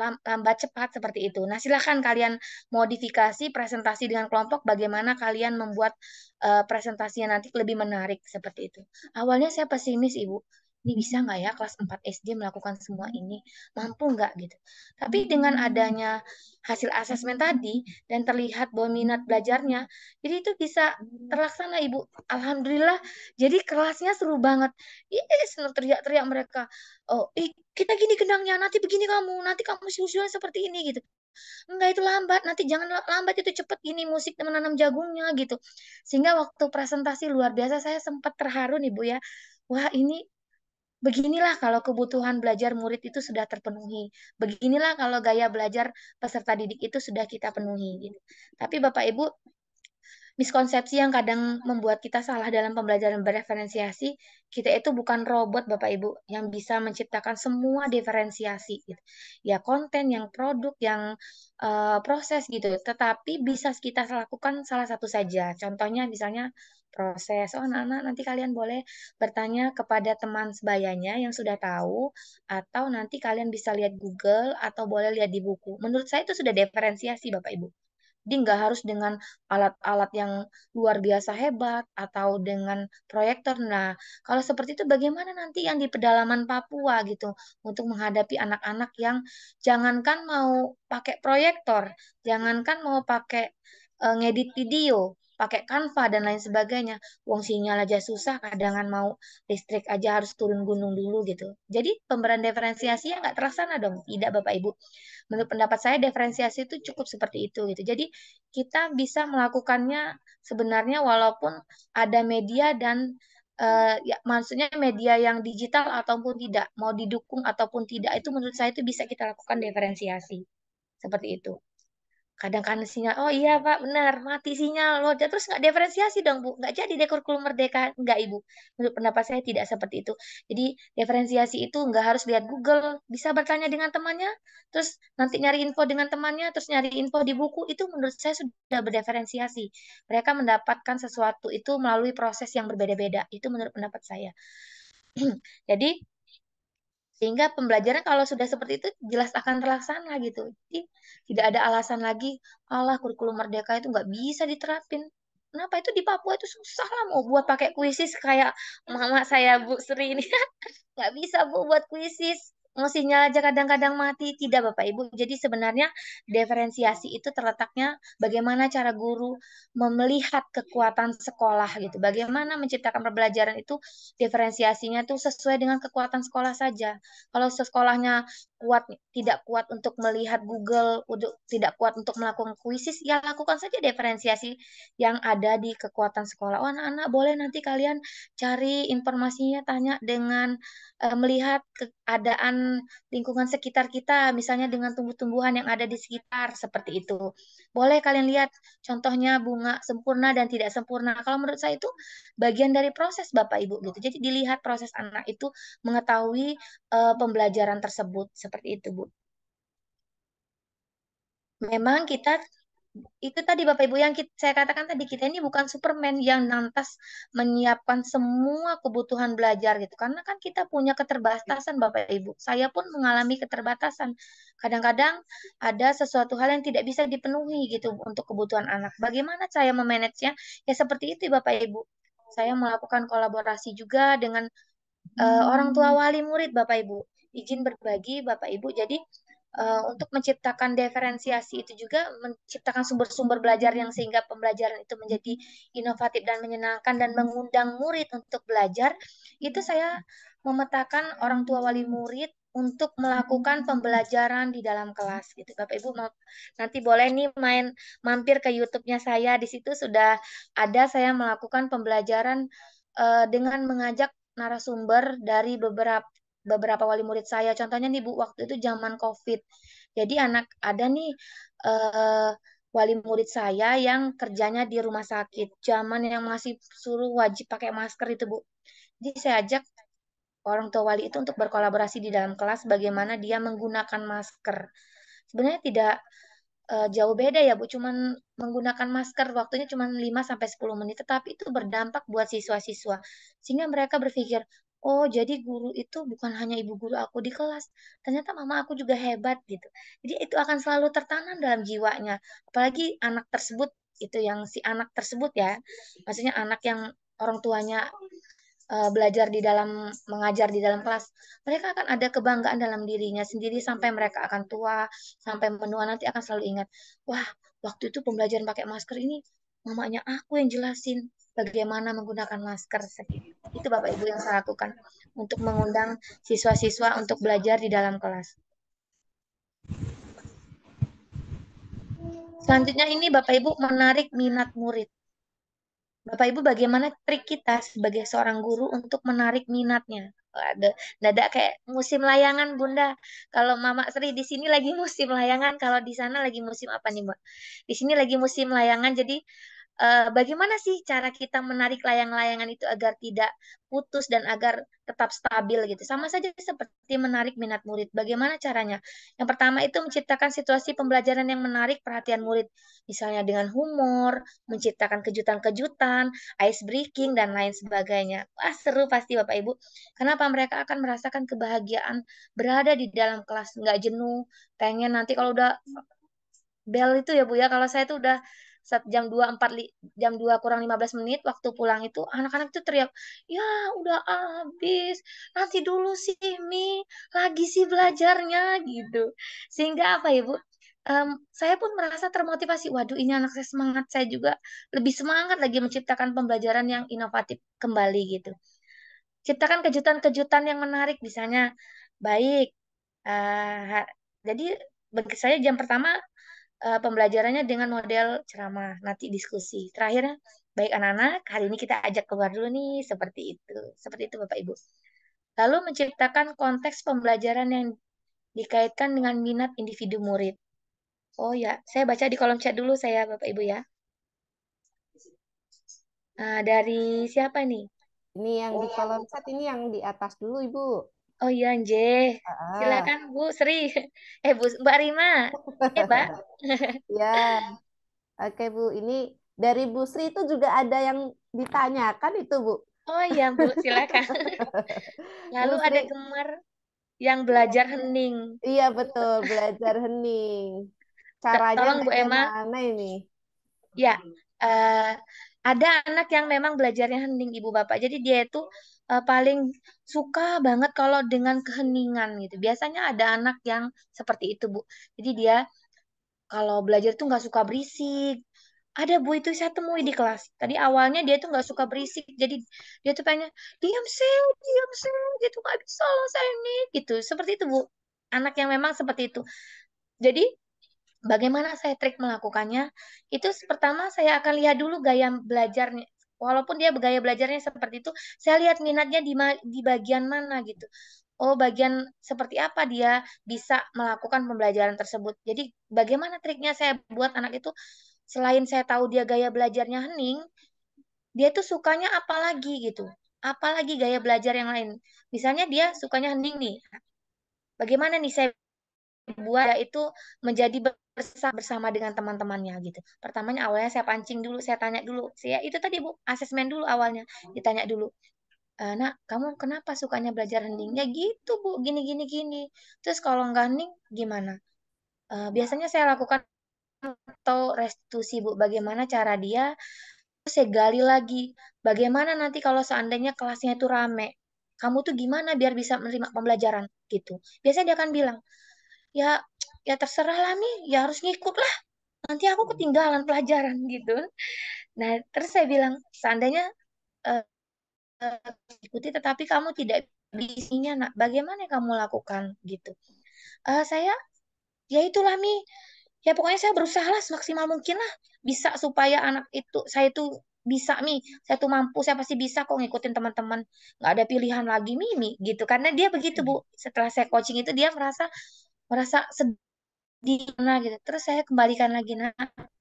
cepat seperti itu. Nah, silakan kalian modifikasi presentasi dengan kelompok bagaimana kalian membuat presentasinya nanti lebih menarik seperti itu. Awalnya saya pesimis, Ibu. Ini bisa nggak ya kelas 4 SD melakukan semua ini? Mampu nggak gitu? Tapi dengan adanya hasil asesmen tadi dan terlihat bahwa minat belajarnya, jadi itu bisa terlaksana, Ibu. Alhamdulillah. Jadi kelasnya seru banget. Yes, teriak-teriak mereka. Oh, kita gini gendangnya, nanti begini kamu, nanti kamu susulan seperti ini gitu. enggak itu lambat, nanti jangan lambat, itu cepet gini musik menanam jagungnya gitu. Sehingga waktu presentasi luar biasa saya sempat terharu nih Bu ya. Wah, ini beginilah kalau kebutuhan belajar murid itu sudah terpenuhi. Beginilah kalau gaya belajar peserta didik itu sudah kita penuhi gitu. Tapi Bapak Ibu, miskonsepsi yang kadang membuat kita salah dalam pembelajaran bereferensiasi, kita itu bukan robot Bapak Ibu yang bisa menciptakan semua diferensiasi gitu. Ya konten, yang produk, yang proses gitu. Tetapi bisa kita lakukan salah satu saja. Contohnya misalnya proses. Oh anak-anak nanti kalian boleh bertanya kepada teman sebayanya yang sudah tahu, atau nanti kalian bisa lihat Google atau boleh lihat di buku. Menurut saya itu sudah diferensiasi Bapak Ibu. Jadi nggak harus dengan alat-alat yang luar biasa hebat atau dengan proyektor. Nah, kalau seperti itu bagaimana nanti yang di pedalaman Papua gitu untuk menghadapi anak-anak yang jangankan mau pakai proyektor, jangankan mau pakai ngedit video, pakai Canva dan lain sebagainya. Wong sinyal aja susah, kadangan mau listrik aja harus turun gunung dulu gitu. Jadi pemberian diferensiasinya nggak terlaksana dong. Tidak Bapak Ibu. Menurut pendapat saya diferensiasi itu cukup seperti itu gitu. Jadi kita bisa melakukannya sebenarnya walaupun ada media dan ya maksudnya media yang digital ataupun tidak, mau didukung ataupun tidak, itu menurut saya itu bisa kita lakukan diferensiasi seperti itu. Kadang kan sinyal, oh iya Pak, benar, mati sinyal. Loh, terus nggak diferensiasi dong Bu, nggak jadi deh kurikulum merdeka. Nggak Ibu, menurut pendapat saya tidak seperti itu. Jadi diferensiasi itu nggak harus lihat Google, bisa bertanya dengan temannya, terus nanti nyari info dengan temannya, terus nyari info di buku, itu menurut saya sudah berdiferensiasi. Mereka mendapatkan sesuatu itu melalui proses yang berbeda-beda, itu menurut pendapat saya. Jadi sehingga pembelajaran kalau sudah seperti itu jelas akan terlaksana gitu. Jadi tidak ada alasan lagi, Allah kurikulum merdeka itu nggak bisa diterapin. Kenapa itu di Papua itu susah lah mau buat pakai kuisis kayak mama saya Bu Sri ini. Nggak bisa Bu buat kuisis. Mau sinyal aja kadang-kadang mati. Tidak Bapak Ibu. Jadi sebenarnya diferensiasi itu terletaknya bagaimana cara guru melihat kekuatan sekolah gitu. Bagaimana menciptakan pembelajaran itu diferensiasinya tuh sesuai dengan kekuatan sekolah saja. Kalau sekolahnya kuat, tidak kuat untuk melihat Google, tidak kuat untuk melakukan kuisis, ya lakukan saja diferensiasi yang ada di kekuatan sekolah. Oh anak-anak boleh nanti kalian cari informasinya, tanya dengan melihat keadaan lingkungan sekitar kita, misalnya dengan tumbuh-tumbuhan yang ada di sekitar, seperti itu. Boleh kalian lihat contohnya bunga sempurna dan tidak sempurna. Kalau menurut saya itu bagian dari proses Bapak Ibu gitu. Jadi dilihat proses anak itu mengetahui pembelajaran tersebut, seperti itu Bu. Memang kita itu tadi Bapak Ibu yang saya katakan tadi, kita ini bukan Superman yang lantas menyiapkan semua kebutuhan belajar gitu. Karena kan kita punya keterbatasan Bapak Ibu. Saya pun mengalami keterbatasan. Kadang-kadang ada sesuatu hal yang tidak bisa dipenuhi gitu untuk kebutuhan anak. Bagaimana saya memanagenya? Ya seperti itu Bapak Ibu. Saya melakukan kolaborasi juga dengan orang tua wali murid Bapak Ibu. Izin berbagi Bapak Ibu. Jadi untuk menciptakan diferensiasi itu juga menciptakan sumber-sumber belajar yang sehingga pembelajaran itu menjadi inovatif dan menyenangkan dan mengundang murid untuk belajar. Itu saya memetakan orang tua wali murid untuk melakukan pembelajaran di dalam kelas gitu. Bapak Ibu nanti boleh nih mampir ke YouTube-nya saya. Di situ sudah ada saya melakukan pembelajaran dengan mengajak narasumber dari beberapa wali murid saya. Contohnya nih Bu, waktu itu zaman COVID. Jadi ada nih eh, wali murid saya yang kerjanya di rumah sakit. Zaman yang masih suruh wajib pakai masker itu Bu. Jadi saya ajak orang tua wali itu untuk berkolaborasi di dalam kelas bagaimana dia menggunakan masker. Sebenarnya tidak jauh beda ya Bu, cuman menggunakan masker waktunya cuma 5 sampai 10 menit, tetapi itu berdampak buat siswa-siswa. Sehingga mereka berpikir, oh jadi guru itu bukan hanya ibu guru aku di kelas, ternyata mama aku juga hebat gitu. Jadi itu akan selalu tertanam dalam jiwanya. Apalagi anak tersebut, itu yang si anak tersebut ya, maksudnya anak yang orang tuanya belajar di dalam mengajar di dalam kelas, mereka akan ada kebanggaan dalam dirinya sendiri sampai mereka akan tua, sampai menua nanti akan selalu ingat, wah, waktu itu pembelajaran pakai masker ini mamanya aku yang jelasin bagaimana menggunakan masker. Itu Bapak Ibu yang saya lakukan untuk mengundang siswa-siswa untuk belajar di dalam kelas. Selanjutnya ini Bapak Ibu menarik minat murid. Bapak Ibu, bagaimana trik kita sebagai seorang guru untuk menarik minatnya? Waduh, dadak kayak musim layangan, Bunda. Kalau Mama Sri di sini lagi musim layangan, kalau di sana lagi musim apa nih, Mbak? Di sini lagi musim layangan, jadi bagaimana sih cara kita menarik layang-layangan itu agar tidak putus dan agar tetap stabil gitu. Sama saja seperti menarik minat murid. Bagaimana caranya? Yang pertama itu menciptakan situasi pembelajaran yang menarik perhatian murid. Misalnya dengan humor, menciptakan kejutan-kejutan, ice breaking, dan lain sebagainya. Wah, seru pasti Bapak Ibu. Kenapa mereka akan merasakan kebahagiaan berada di dalam kelas, nggak jenuh, pengen nanti kalau udah bel itu ya Bu ya, kalau saya tuh udah jam 2 kurang 15 menit waktu pulang itu anak-anak itu teriak, ya udah habis, nanti dulu sih Mi, lagi sih belajarnya gitu. Sehingga apa ya Bu, saya pun merasa termotivasi, waduh ini anak saya semangat, saya juga lebih semangat lagi menciptakan pembelajaran yang inovatif kembali gitu. Ciptakan kejutan-kejutan yang menarik, misalnya baik, jadi bagi saya jam pertama pembelajarannya dengan model ceramah, nanti diskusi. Terakhirnya, baik anak-anak, hari ini kita ajak keluar dulu nih, seperti itu. Seperti itu Bapak Ibu. Lalu menciptakan konteks pembelajaran yang dikaitkan dengan minat individu murid. Oh ya, saya baca di kolom chat dulu saya Bapak Ibu ya. Dari siapa nih? Ini yang di kolom chat ini yang di atas dulu, Ibu. Oh iya, Anje. Ah, Silakan Bu Sri. Mbak Rima. Mbak. ya. Oke, Bu. Ini dari Bu Sri itu juga ada yang ditanyakan itu, Bu. Oh iya, Bu, silakan. Lalu Bu ada Sri, gemar yang belajar hening. iya betul, belajar hening. Caranya Tolong Bu Emma. bagaimana ini? Ya, eh, ada anak yang memang belajarnya hening Ibu Bapak. Jadi dia itu paling suka banget kalau dengan keheningan gitu. Biasanya ada anak yang seperti itu Bu. Jadi dia kalau belajar tuh nggak suka berisik. Ada Bu itu saya temui di kelas. Tadi awalnya dia tuh nggak suka berisik. Jadi dia tuh pengen diam sih, gitu nggak bisa loh saya ini gitu. Seperti itu Bu. Anak yang memang seperti itu. Jadi bagaimana saya trik melakukannya? Itu pertama saya akan lihat dulu gaya belajarnya. Walaupun dia gaya belajarnya seperti itu, saya lihat minatnya di bagian mana gitu. Oh, bagian seperti apa dia bisa melakukan pembelajaran tersebut. Jadi, bagaimana triknya saya buat anak itu, selain saya tahu dia gaya belajarnya hening, dia tuh sukanya apa lagi gitu. Apalagi gaya belajar yang lain. Misalnya dia sukanya hening nih. Bagaimana nih saya buat dia itu menjadi bersama dengan teman-temannya gitu. Pertamanya awalnya saya pancing dulu, saya tanya dulu. Saya itu tadi Bu, asesmen dulu awalnya. Ditanya dulu, Nak, kamu kenapa sukanya belajar hening? Ya gitu Bu, gini gini gini. Terus kalau nggak hening gimana? Biasanya saya lakukan atau restitusi Bu, bagaimana cara dia? Terus saya gali lagi, bagaimana nanti kalau seandainya kelasnya itu rame? Kamu tuh gimana biar bisa menerima pembelajaran gitu. Biasanya dia akan bilang, ya ya terserah lah Mi, ya harus ngikut lah. Nanti aku ketinggalan pelajaran gitu. Nah, terus saya bilang, seandainya eh, ikuti tetapi kamu tidak isinya, nak, bagaimana yang kamu lakukan gitu. Saya, ya itulah Mi. Ya pokoknya saya berusaha lah semaksimal mungkin lah bisa supaya anak itu saya itu bisa Mi. Saya tuh mampu, saya pasti bisa kok ngikutin teman-teman. Nggak ada pilihan lagi Mi gitu. Karena dia begitu Bu. Setelah saya coaching itu dia merasa merasa di mana gitu. Terus saya kembalikan lagi, nah,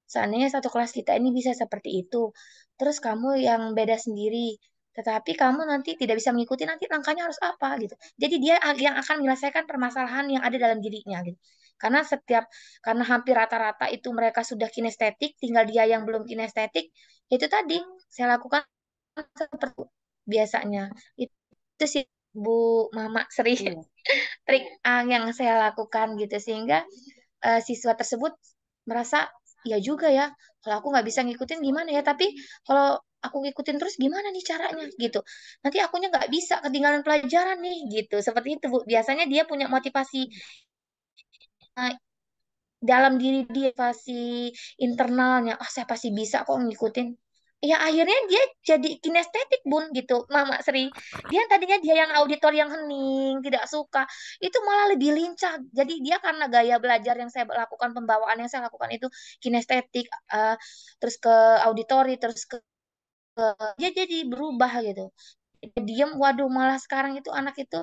seandainya satu kelas kita ini bisa seperti itu, terus kamu yang beda sendiri, tetapi kamu nanti tidak bisa mengikuti, nanti langkahnya harus apa gitu. Jadi dia yang akan menyelesaikan permasalahan yang ada dalam dirinya gitu. Karena hampir rata-rata itu mereka sudah kinestetik, tinggal dia yang belum kinestetik, itu tadi saya lakukan seperti biasanya. Itu sih Bu Mama Sri Iya. trik yang saya lakukan gitu sehingga siswa tersebut merasa ya juga ya kalau aku nggak bisa ngikutin gimana ya tapi kalau aku ngikutin terus gimana nih caranya gitu nanti akunya nggak bisa ketinggalan pelajaran nih gitu seperti itu Bu biasanya dia punya motivasi eh, dalam diri dia motivasi internalnya saya pasti bisa kok ngikutin ya akhirnya dia jadi kinestetik bun gitu Mama Sri. Dia tadinya dia yang auditor yang hening tidak suka, itu malah lebih lincah. Jadi dia karena gaya belajar yang saya lakukan, pembawaan yang saya lakukan itu kinestetik, terus ke auditori, terus dia jadi berubah gitu. Dia diem, waduh malah sekarang itu anak itu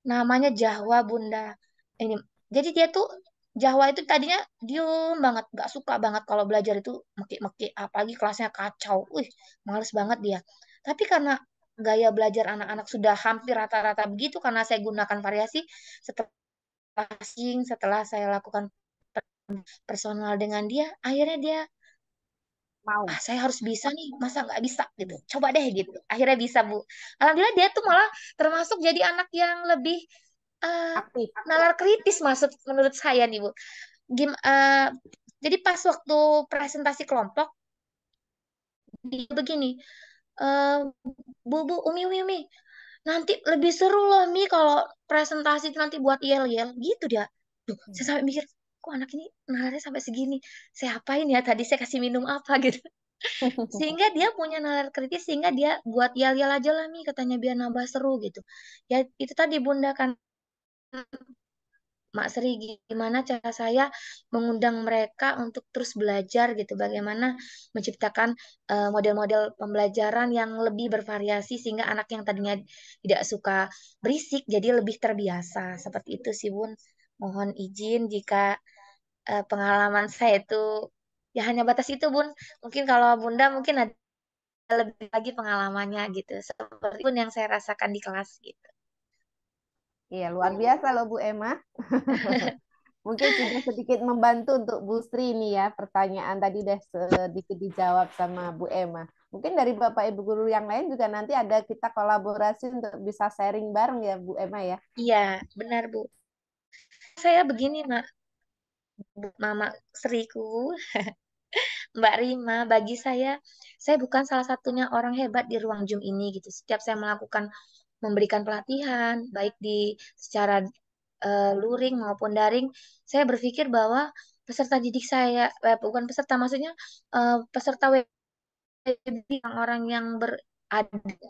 namanya Jahwa Bunda. Ini jadi dia tuh Jahwa itu tadinya diem banget, gak suka banget kalau belajar itu meki-meki, apalagi kelasnya kacau. Wih, males banget dia. Tapi karena gaya belajar anak-anak sudah hampir rata-rata begitu, karena saya gunakan variasi setelah setelah saya lakukan personal dengan dia, akhirnya dia, Mau. saya harus bisa nih, masa nggak bisa gitu, coba deh gitu, akhirnya bisa Bu. Alhamdulillah dia tuh malah termasuk jadi anak yang lebih eh, Aktif. nalar kritis masuk menurut saya nih Bu. Gim, eh, jadi pas waktu presentasi kelompok dia begini, eh, Bu, Umi, nanti lebih seru loh Mi kalau presentasi nanti buat yel-yel gitu dia. Duh, saya sampai mikir, kok anak ini nalarnya sampai segini, saya apain ya tadi, saya kasih minum apa gitu. Sehingga dia punya nalar kritis, sehingga dia buat yel-yel aja lah Mi katanya biar nambah seru gitu. Ya itu tadi Bunda kan, Mak Sri, gimana cara saya mengundang mereka untuk terus belajar gitu, bagaimana menciptakan model-model pembelajaran yang lebih bervariasi sehingga anak yang tadinya tidak suka berisik jadi lebih terbiasa. Seperti itu sih Bun. Mohon izin jika pengalaman saya itu ya hanya batas itu Bun. Mungkin kalau Bunda mungkin ada lebih lagi pengalamannya gitu. Seperti pun yang saya rasakan di kelas gitu. Iya, luar biasa loh Bu Emma. Mungkin sudah sedikit membantu untuk Bu Sri ini ya. Pertanyaan tadi udah sedikit dijawab sama Bu Emma. Mungkin dari Bapak Ibu guru yang lain juga nanti ada kita kolaborasi untuk bisa sharing bareng ya Bu Emma ya. Iya, benar Bu. Saya begini, Mama Seriku, Mbak Rima, bagi saya bukan salah satunya orang hebat di ruang Zoom ini gitu. Setiap saya melakukan memberikan pelatihan, baik di secara luring maupun daring, saya berpikir bahwa peserta didik saya, bukan peserta, maksudnya peserta orang yang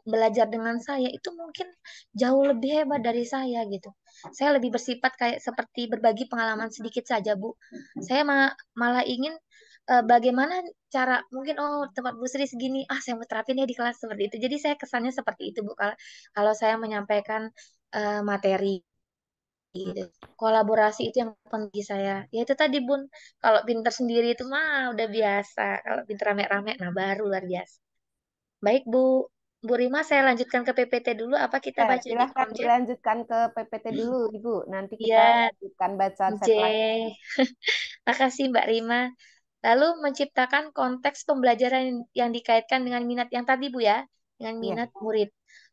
belajar dengan saya itu mungkin jauh lebih hebat dari saya gitu. Saya lebih bersifat kayak seperti berbagi pengalaman sedikit saja, Bu. Saya malah ingin bagaimana cara mungkin oh tempat Bu Sri segini, saya mau terapin ya di kelas seperti itu. Jadi saya kesannya seperti itu, Bu. Kalau saya menyampaikan materi gitu. Kolaborasi itu yang penting bagi saya. Ya itu tadi Bun, kalau pinter sendiri itu mah udah biasa. Kalau pinter rame-rame, nah baru luar biasa. Baik Bu, Bu Rima, saya lanjutkan ke PPT dulu. Apa kita Ya, baca di silahkan kolom chat? dilanjutkan ke PPT dulu Ibu. Nanti kita Ya, lanjutkan baca chat lagi. J. Makasih Mbak Rima. Lalu menciptakan konteks pembelajaran yang dikaitkan dengan minat yang tadi Bu ya, dengan Iya. minat murid.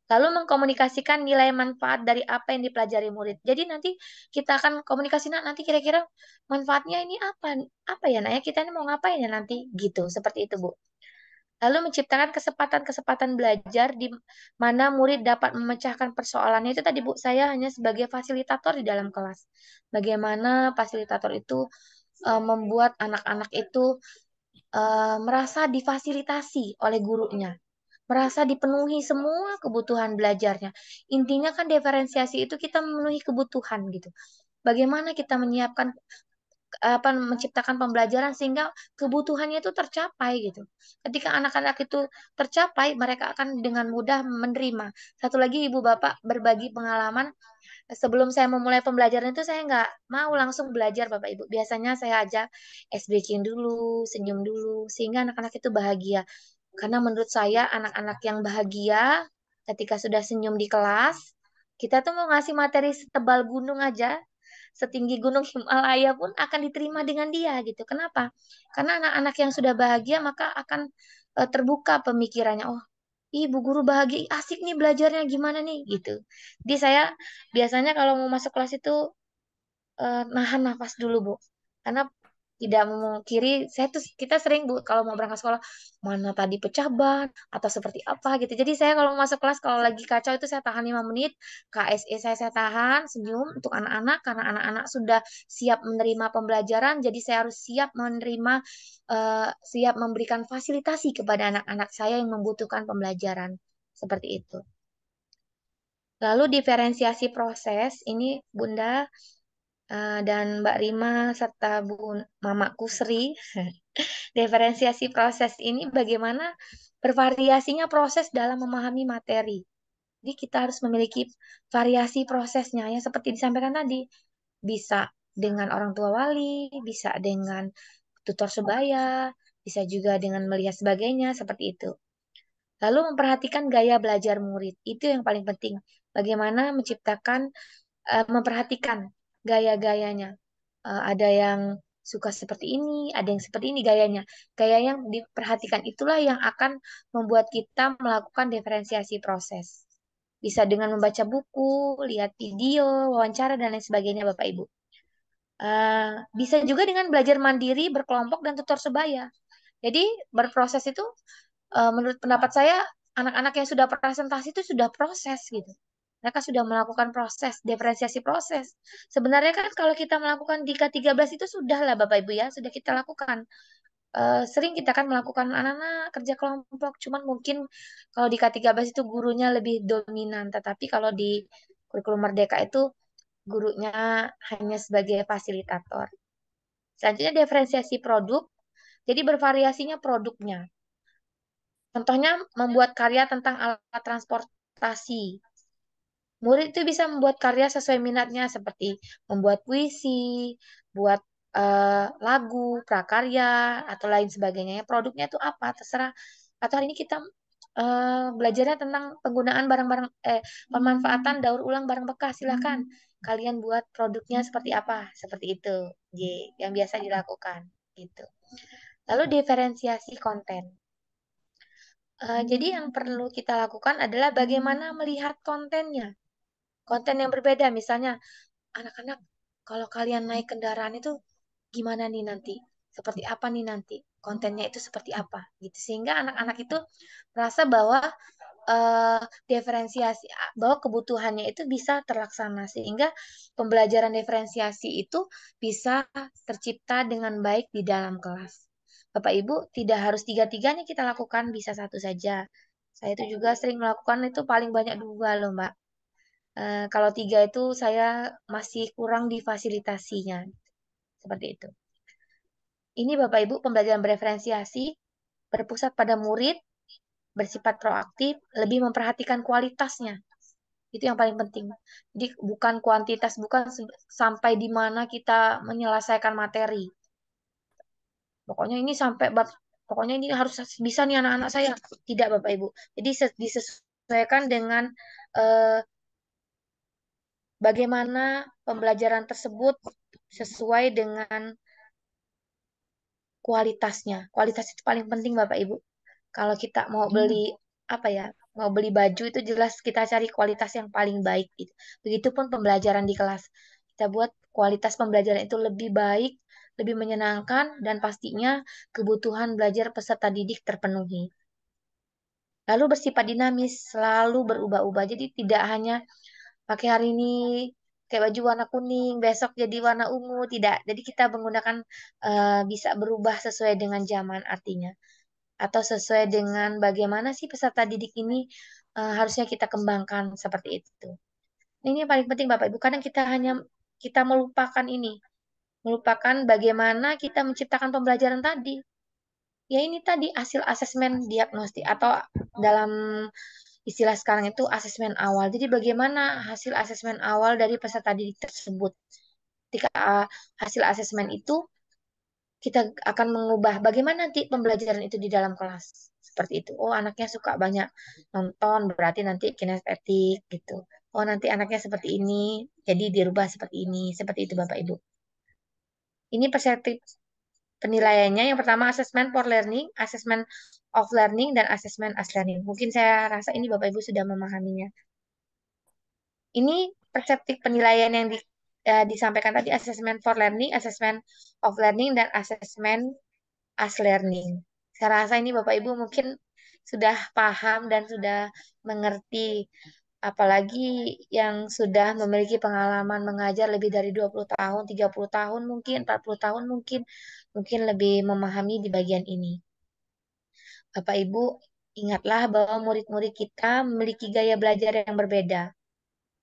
Lalu mengkomunikasikan nilai manfaat dari apa yang dipelajari murid. Jadi nanti kita akan komunikasi nanti kira-kira manfaatnya ini apa, apa ya nak ya, kita ini mau ngapain ya nanti gitu, seperti itu Bu. Lalu menciptakan kesempatan-kesempatan belajar di mana murid dapat memecahkan persoalannya. Itu tadi Bu, saya hanya sebagai fasilitator di dalam kelas. Bagaimana fasilitator itu membuat anak-anak itu merasa difasilitasi oleh gurunya, merasa dipenuhi semua kebutuhan belajarnya. Intinya kan diferensiasi itu kita memenuhi kebutuhan gitu. Bagaimana kita menyiapkan apa menciptakan pembelajaran sehingga kebutuhannya itu tercapai gitu. Ketika anak-anak itu tercapai, mereka akan dengan mudah menerima. Satu lagi Ibu Bapak berbagi pengalaman, sebelum saya memulai pembelajaran itu saya nggak mau langsung belajar Bapak Ibu. Biasanya saya ajak ice breaking dulu, senyum dulu, sehingga anak-anak itu bahagia. Karena menurut saya anak-anak yang bahagia ketika sudah senyum di kelas, kita tuh mau ngasih materi setebal gunung aja, setinggi gunung Himalaya pun akan diterima dengan dia gitu. Kenapa? Karena anak-anak yang sudah bahagia maka akan terbuka pemikirannya. Oh, Ibu guru bahagia, asik nih belajarnya gimana nih gitu. Jadi saya biasanya kalau mau masuk kelas itu nahan nafas dulu Bu. Karena tidak memungkiri, kita sering Bu kalau mau berangkat sekolah, mana tadi pecah ban atau seperti apa gitu. Jadi saya kalau masuk kelas kalau lagi kacau itu saya tahan 5 menit, KSE saya tahan, senyum untuk anak-anak karena anak-anak sudah siap menerima pembelajaran, jadi saya harus siap menerima siap memberikan fasilitasi kepada anak-anak saya yang membutuhkan pembelajaran. Seperti itu. Lalu diferensiasi proses ini Bunda dan Mbak Rima serta Bu Mamaku Sri. Diferensiasi proses ini bagaimana bervariasinya proses dalam memahami materi. Jadi kita harus memiliki variasi prosesnya yang seperti disampaikan tadi. Bisa dengan orang tua wali, bisa dengan tutor sebaya, bisa juga dengan melihat sebagainya seperti itu. Lalu memperhatikan gaya belajar murid. Itu yang paling penting. Bagaimana memperhatikan gaya-gayanya. Ada yang suka seperti ini, ada yang seperti ini gayanya. Gaya yang diperhatikan itulah yang akan membuat kita melakukan diferensiasi proses. Bisa dengan membaca buku, lihat video, wawancara, dan lain sebagainya, Bapak Ibu. Bisa juga dengan belajar mandiri, berkelompok, dan tutor sebaya. Jadi berproses itu menurut pendapat saya anak-anak yang sudah presentasi itu sudah proses gitu. Mereka sudah melakukan proses, diferensiasi proses. Sebenarnya kan kalau kita melakukan di K13 itu sudah lah Bapak Ibu ya, sudah kita lakukan. Sering kita kan melakukan anak-anak kerja kelompok, cuman mungkin kalau di K13 itu gurunya lebih dominan, tetapi kalau di kurikulum Merdeka itu gurunya hanya sebagai fasilitator. Selanjutnya diferensiasi produk, jadi bervariasinya produknya. Contohnya membuat karya tentang alat transportasi. Murid itu bisa membuat karya sesuai minatnya seperti membuat puisi, buat lagu, prakarya, atau lain sebagainya. Produknya itu apa? Terserah. Atau hari ini kita belajarnya tentang penggunaan pemanfaatan daur ulang barang bekas. Silahkan kalian buat produknya seperti apa? Seperti itu. Yang biasa dilakukan. Gitu. Lalu diferensiasi konten. Jadi yang perlu kita lakukan adalah bagaimana melihat kontennya. Konten yang berbeda, misalnya anak-anak kalau kalian naik kendaraan itu gimana nih nanti? Seperti apa nih nanti? Kontennya itu seperti apa? Gitu. Sehingga anak-anak itu merasa bahwa eh, diferensiasi, bahwa kebutuhannya itu bisa terlaksana. Sehingga pembelajaran diferensiasi itu bisa tercipta dengan baik di dalam kelas. Bapak Ibu, tidak harus tiga-tiganya kita lakukan, bisa satu saja. Saya itu juga sering melakukan itu paling banyak dua loh, Mbak. Kalau tiga itu saya masih kurang di fasilitasinya. Seperti itu. Ini Bapak Ibu pembelajaran bereferensiasi, berpusat pada murid, bersifat proaktif, lebih memperhatikan kualitasnya. Itu yang paling penting. Jadi bukan kuantitas, bukan sampai di mana kita menyelesaikan materi. Pokoknya ini pokoknya ini harus bisa nih anak-anak saya. Tidak Bapak Ibu. Jadi disesuaikan dengan eh, bagaimana pembelajaran tersebut sesuai dengan kualitasnya. Kualitas itu paling penting Bapak Ibu. Kalau kita mau beli apa ya, mau beli baju itu jelas kita cari kualitas yang paling baik gitu. Begitupun pembelajaran di kelas. Kita buat kualitas pembelajaran itu lebih baik, lebih menyenangkan dan pastinya kebutuhan belajar peserta didik terpenuhi. Lalu bersifat dinamis, selalu berubah-ubah. Jadi tidak hanya pakai hari ini kayak baju warna kuning, besok jadi warna ungu, tidak. Jadi kita menggunakan bisa berubah sesuai dengan zaman artinya atau sesuai dengan bagaimana sih peserta didik ini harusnya kita kembangkan seperti itu. Ini yang paling penting Bapak Ibu. Kadang kita melupakan ini, melupakan bagaimana kita menciptakan pembelajaran tadi. Ya ini tadi hasil asesmen diagnostik atau dalam istilah sekarang itu asesmen awal. Jadi bagaimana hasil asesmen awal dari peserta didik tersebut. Ketika hasil asesmen itu kita akan mengubah bagaimana nanti pembelajaran itu di dalam kelas. Seperti itu. Oh, anaknya suka banyak nonton, berarti nanti kinestetik gitu. Oh, nanti anaknya seperti ini, jadi dirubah seperti ini. Seperti itu Bapak Ibu. Ini perspektif penilaiannya. Yang pertama asesmen for learning, asesmen of learning, dan asesmen as learning. Mungkin saya rasa ini Bapak Ibu sudah memahaminya. Ini perseptik penilaian disampaikan tadi assessment for learning, assessment of learning, dan assessment as learning. Saya rasa ini Bapak Ibu mungkin sudah paham dan sudah mengerti, apalagi yang sudah memiliki pengalaman mengajar lebih dari 20 tahun, 30 tahun mungkin, 40 tahun mungkin lebih memahami di bagian ini. Bapak Ibu, ingatlah bahwa murid-murid kita memiliki gaya belajar yang berbeda.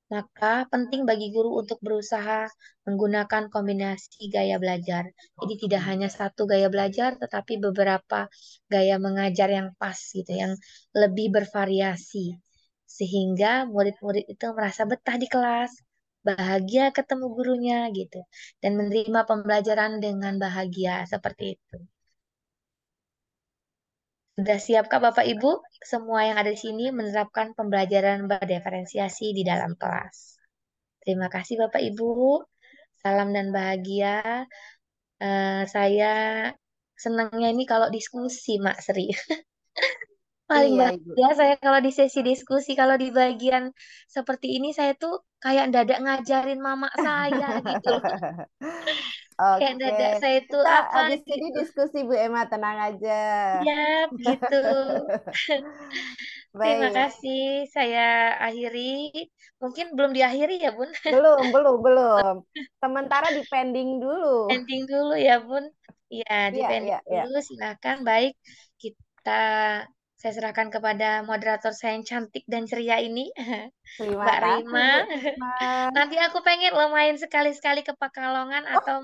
Maka penting bagi guru untuk berusaha menggunakan kombinasi gaya belajar. Jadi tidak hanya satu gaya belajar, tetapi beberapa gaya mengajar yang pas gitu, yang lebih bervariasi. Sehingga murid-murid itu merasa betah di kelas, bahagia ketemu gurunya gitu, dan menerima pembelajaran dengan bahagia seperti itu. Sudah siapkah Bapak Ibu semua yang ada di sini menerapkan pembelajaran berdiferensiasi di dalam kelas? Terima kasih Bapak Ibu. Salam dan bahagia. Saya senangnya ini kalau diskusi, Mak Sri. Paling Iya, Ibu. bahagia saya kalau di sesi diskusi. Kalau di bagian seperti ini saya tuh kayak dadak ngajarin mama saya gitu loh. Kayak Oke, dadak saya tuh kita apa habis ini gitu. diskusi Bu Emma, tenang aja. Ya, gitu. Terima Baik, kasih. Saya akhiri. Mungkin belum diakhiri ya, Bun. belum, belum, belum. Sementara di pending dulu. Pending dulu ya, Bun. Ya, di Iya, pending iya, iya. dulu. Silakan. Baik, kita saya serahkan kepada moderator saya yang cantik dan ceria ini, Terima Mbak kasih Rima. Bu Emma. Nanti aku pengen lo main sekali-sekali ke Pekalongan, Oh, atau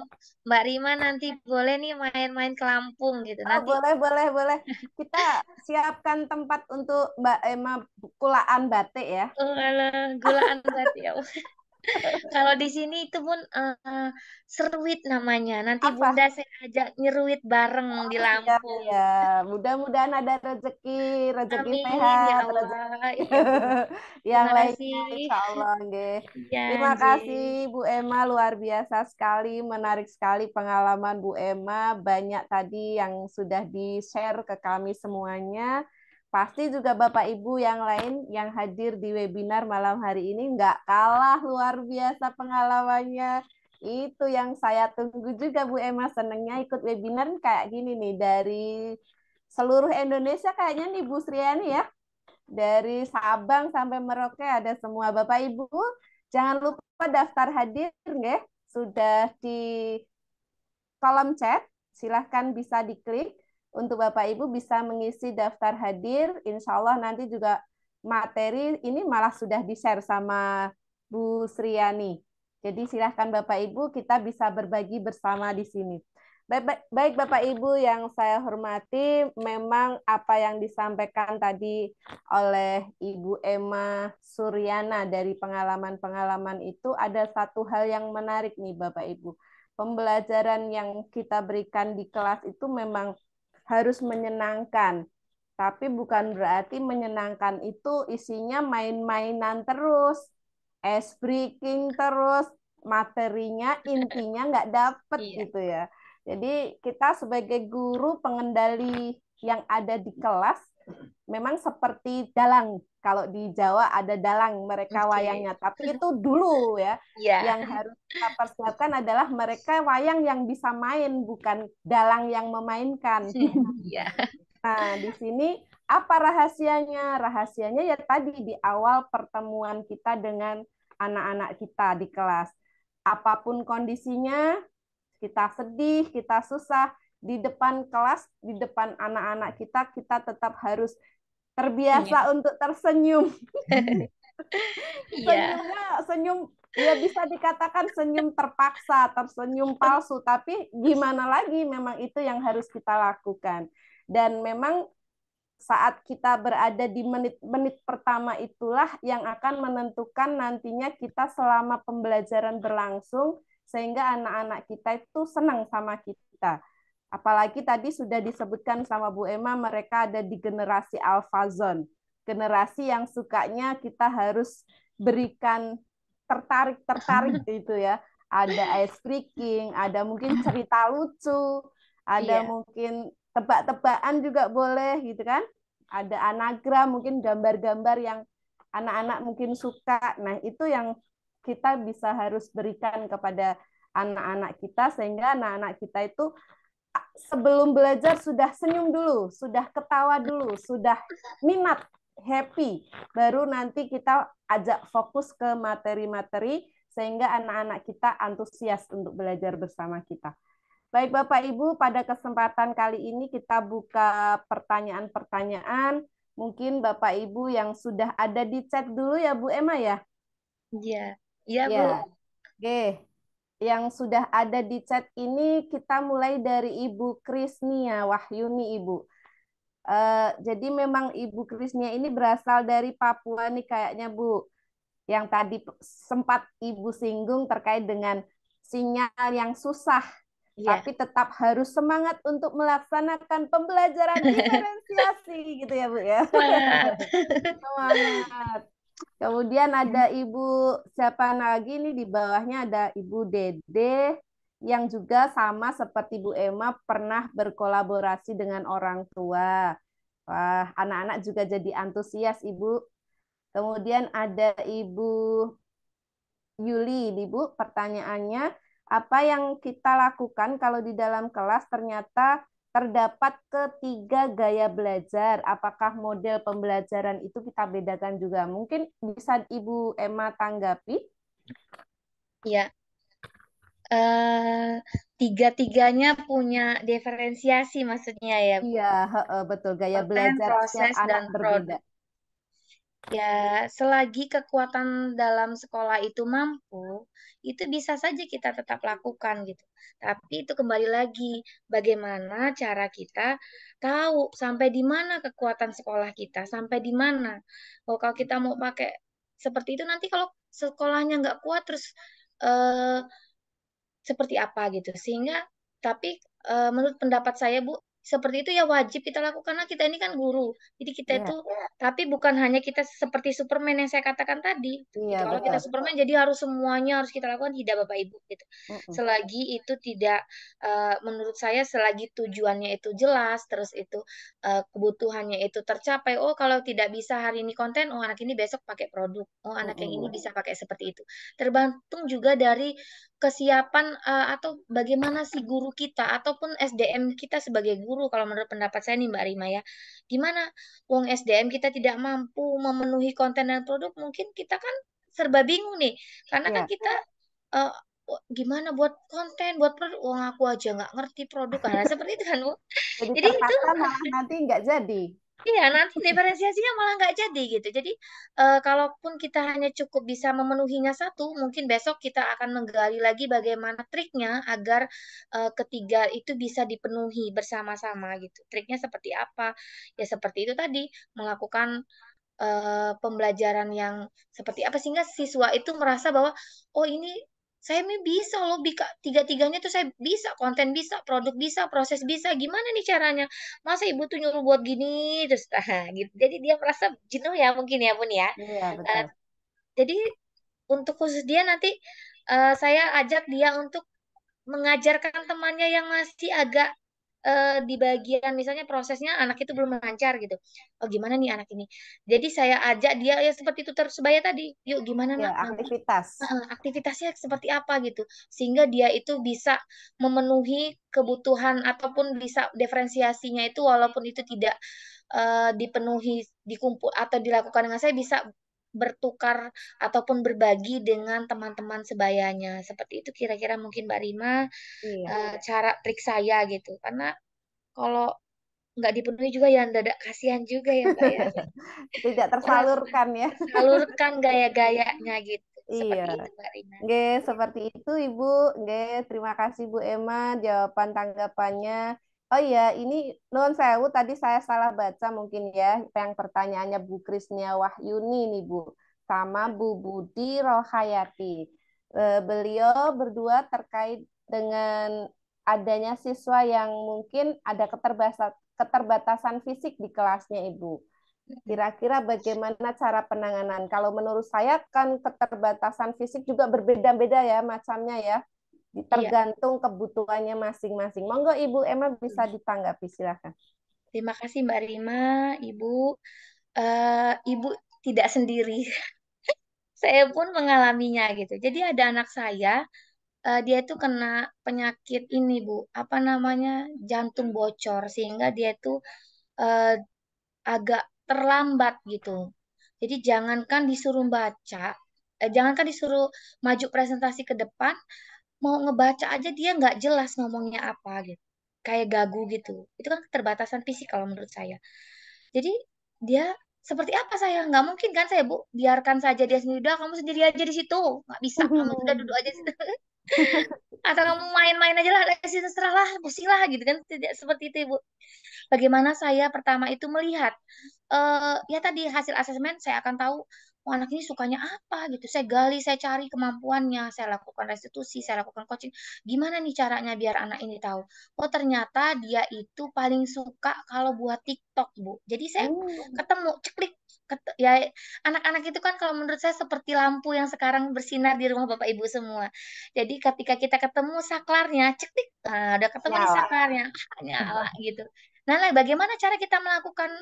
Mbak Rima nanti boleh nih main-main ke Lampung gitu. oh, Nanti boleh, boleh, boleh. Kita siapkan tempat untuk Mbak Emma kulaan batik ya. alah, gulaan berarti ya. Kalau di sini itu pun seruit namanya. Nanti Bunda Apa? saya ajak nyeruit bareng di Oh, siap, Lampung. siap. Mudah-mudahan ada rezeki, rezeki Amin ya sehat, rezeki Allah. Iya Bunda. yang Terima kasih. lainnya, insya Allah. Nggih. Iya, Terima kasih Nji. Bu Emma, luar biasa sekali, menarik sekali pengalaman Bu Emma. Banyak tadi yang sudah di-share ke kami semuanya. Pasti juga Bapak Ibu yang lain yang hadir di webinar malam hari ini nggak kalah luar biasa pengalamannya. Itu yang saya tunggu juga Bu Emma, senengnya ikut webinar kayak gini nih dari seluruh Indonesia kayaknya nih Bu Sriani ya. Dari Sabang sampai Merauke ada semua. Bapak Ibu, jangan lupa daftar hadir nggih. Sudah di kolom chat, silahkan bisa diklik untuk Bapak Ibu bisa mengisi daftar hadir. Insya Allah nanti juga materi ini malah sudah di-share sama Bu Sriani. Jadi silahkan Bapak Ibu kita bisa berbagi bersama di sini. Baik Bapak Ibu yang saya hormati, memang apa yang disampaikan tadi oleh Ibu Emma Suryana dari pengalaman-pengalaman itu ada satu hal yang menarik nih Bapak Ibu. Pembelajaran yang kita berikan di kelas itu memang harus menyenangkan. Tapi bukan berarti menyenangkan itu isinya main-mainan terus, ice breaking terus, materinya intinya nggak dapet Iya. gitu ya. Jadi kita sebagai guru pengendali yang ada di kelas memang seperti dalang. Kalau di Jawa ada dalang, mereka Oke. wayangnya. Tapi itu dulu ya. Iya. Yang harus kita persiapkan adalah mereka wayang yang bisa main, bukan dalang yang memainkan. Iya. Nah, di sini apa rahasianya? Rahasianya ya tadi di awal pertemuan kita dengan anak-anak kita di kelas. Apapun kondisinya, kita sedih, kita susah, di depan kelas, di depan anak-anak kita tetap harus terbiasa untuk tersenyum. Iya. Senyum ya bisa dikatakan senyum terpaksa, tersenyum palsu, tapi gimana lagi, memang itu yang harus kita lakukan. Dan memang saat kita berada di menit-menit pertama itulah yang akan menentukan nantinya kita selama pembelajaran berlangsung, sehingga anak-anak kita itu senang sama kita. Apalagi tadi sudah disebutkan sama Bu Emma, mereka ada di generasi Alpha Zone. Generasi yang sukanya kita harus berikan tertarik gitu ya. Ada ice breaking, ada mungkin cerita lucu, ada Iya. mungkin tebak-tebakan juga boleh gitu kan. Ada anagram, mungkin gambar-gambar yang anak-anak mungkin suka. Nah, itu yang kita bisa harus berikan kepada anak-anak kita, sehingga anak-anak kita itu sebelum belajar sudah senyum dulu, sudah ketawa dulu, sudah minat, happy. Baru nanti kita ajak fokus ke materi-materi sehingga anak-anak kita antusias untuk belajar bersama kita. Baik Bapak Ibu, pada kesempatan kali ini kita buka pertanyaan-pertanyaan. Mungkin Bapak Ibu yang sudah ada di chat dulu ya Bu Emma ya? Iya, iya Bu. Ya. Oke. Yang sudah ada di chat ini kita mulai dari Ibu Krisnia Wahyuni Ibu. Jadi memang Ibu Krisnia ini berasal dari Papua nih kayaknya Bu. Yang tadi sempat Ibu singgung terkait dengan sinyal yang susah, Iya. tapi tetap harus semangat untuk melaksanakan pembelajaran diferensiasi gitu ya Bu ya. Semangat. Semangat. Kemudian ada Ibu siapa lagi nih di bawahnya ada Ibu Dede yang juga sama seperti Bu Emma pernah berkolaborasi dengan orang tua. Wah, anak-anak juga jadi antusias Ibu. Kemudian ada Ibu Yuli, Ibu, pertanyaannya, apa yang kita lakukan kalau di dalam kelas ternyata terdapat ketiga gaya belajar? Apakah model pembelajaran itu kita bedakan juga? Mungkin bisa Ibu Emma tanggapi? Iya. Tiga-tiganya punya diferensiasi maksudnya ya. Iya, betul. Gaya Konten, belajar setiap proses, anak dan berbeda. produk. Ya, selagi kekuatan dalam sekolah itu mampu, itu bisa saja kita tetap lakukan gitu. Tapi itu kembali lagi, bagaimana cara kita tahu sampai di mana kekuatan sekolah kita, sampai di mana. Kalau kita mau pakai seperti itu, nanti kalau sekolahnya nggak kuat, terus eh, seperti apa gitu. Sehingga tapi menurut pendapat saya Bu, seperti itu ya wajib kita lakukan karena kita ini kan guru. Jadi kita Iya, itu tapi bukan hanya kita seperti Superman yang saya katakan tadi. iya Gitu. Kalau betul. kita Superman jadi harus semuanya harus kita lakukan, tidak Bapak Ibu gitu. Selagi itu tidak menurut saya selagi tujuannya itu jelas, terus itu kebutuhannya itu tercapai. Oh, kalau tidak bisa hari ini konten, oh anak ini besok pakai produk. Oh, anak yang ini bisa pakai seperti itu. Tergantung juga dari kesiapan atau bagaimana si guru kita ataupun SDM kita sebagai guru kalau menurut pendapat saya nih Mbak Rima ya. Gimana wong SDM kita tidak mampu memenuhi konten dan produk, mungkin kita kan serba bingung nih. Karena kan Iya. kita eh, gimana buat konten, buat produk, wong aku aja nggak ngerti produk. Nah, seperti itu kan, Bu. Jadi Jadi itu terpaksa malah nanti nggak jadi. iya, nanti diferensiasinya malah nggak jadi gitu. Jadi, kalaupun kita hanya cukup bisa memenuhinya satu, mungkin besok kita akan menggali lagi bagaimana triknya agar ketiga itu bisa dipenuhi bersama-sama gitu. Triknya seperti apa? Ya seperti itu tadi, melakukan pembelajaran yang seperti apa sehingga siswa itu merasa bahwa oh ini saya bisa loh tiga-tiganya tuh saya bisa konten bisa produk bisa proses bisa gimana nih caranya masa ibu tuh nyuruh buat gini terus gitu jadi dia merasa jenuh ya mungkin ya Bun ya. Iya, Eh, betul. jadi untuk khusus dia nanti saya ajak dia untuk mengajarkan temannya yang masih agak di bagian misalnya prosesnya anak itu belum lancar gitu. Oh gimana nih anak ini? Jadi saya ajak dia ya seperti itu terus sebaya tadi. Yuk gimana Ya, nak nanti aktivitas. aktivitasnya seperti apa gitu. Sehingga dia itu bisa memenuhi kebutuhan ataupun bisa diferensiasinya itu walaupun itu tidak dipenuhi dikumpul atau dilakukan dengan saya bisa bertukar ataupun berbagi dengan teman-teman sebayanya. Seperti itu kira-kira mungkin Mbak Rima Iya. cara trik saya gitu. Karena kalau nggak dipenuhi juga ya dadak kasihan juga ya Mbak ya. Tidak tersalurkan ya. Salurkan gaya-gayanya gitu. Iya. Seperti itu Mbak Rima. Nggih, seperti itu Ibu. Nggih, terima kasih Bu Emma jawaban tanggapannya. Oh iya, ini nuwun sewu tadi saya salah baca mungkin ya. Yang pertanyaannya Bu Krisnia Wahyuni nih Bu, sama Bu Budi Rohayati. Beliau berdua terkait dengan adanya siswa yang mungkin ada keterbatasan fisik di kelasnya Ibu. Kira-kira bagaimana cara penanganan? Kalau menurut saya kan keterbatasan fisik juga berbeda-beda ya macamnya ya. Iya. Tergantung kebutuhannya masing-masing. Monggo Ibu Emma bisa ditanggapi silahkan. Terima kasih Mbak Rima, Ibu. Ibu tidak sendiri. Saya pun mengalaminya gitu. Jadi ada anak saya, dia itu kena penyakit ini Bu, apa namanya, jantung bocor sehingga dia itu eh, agak terlambat gitu. Jadi jangankan disuruh baca, jangankan disuruh maju presentasi ke depan, mau ngebaca aja dia nggak jelas ngomongnya apa gitu. Kayak gagu gitu. Itu kan keterbatasan fisik kalau menurut saya. Jadi dia seperti apa saya? Nggak mungkin kan saya Bu, biarkan saja dia sendiri. Udah kamu sendiri aja di situ. Nggak bisa, kamu udah duduk aja di situ. Atau kamu main-main aja lah, terserah lah, pusing lah gitu kan. Tidak seperti itu Ibu. Bagaimana saya pertama itu melihat ya tadi hasil asesmen saya akan tahu oh, anak ini sukanya apa gitu. Saya gali, saya cari kemampuannya, saya lakukan restitusi, saya lakukan coaching. Gimana nih caranya biar anak ini tahu? Oh ternyata dia itu paling suka kalau buat TikTok Bu. Jadi saya ketemu ceklik ya anak-anak itu kan kalau menurut saya seperti lampu yang sekarang bersinar di rumah Bapak Ibu semua. Jadi ketika kita ketemu saklarnya, ceklik, nah, udah ketemu nih Nyala. saklarnya, nyala gitu. Nah, bagaimana cara kita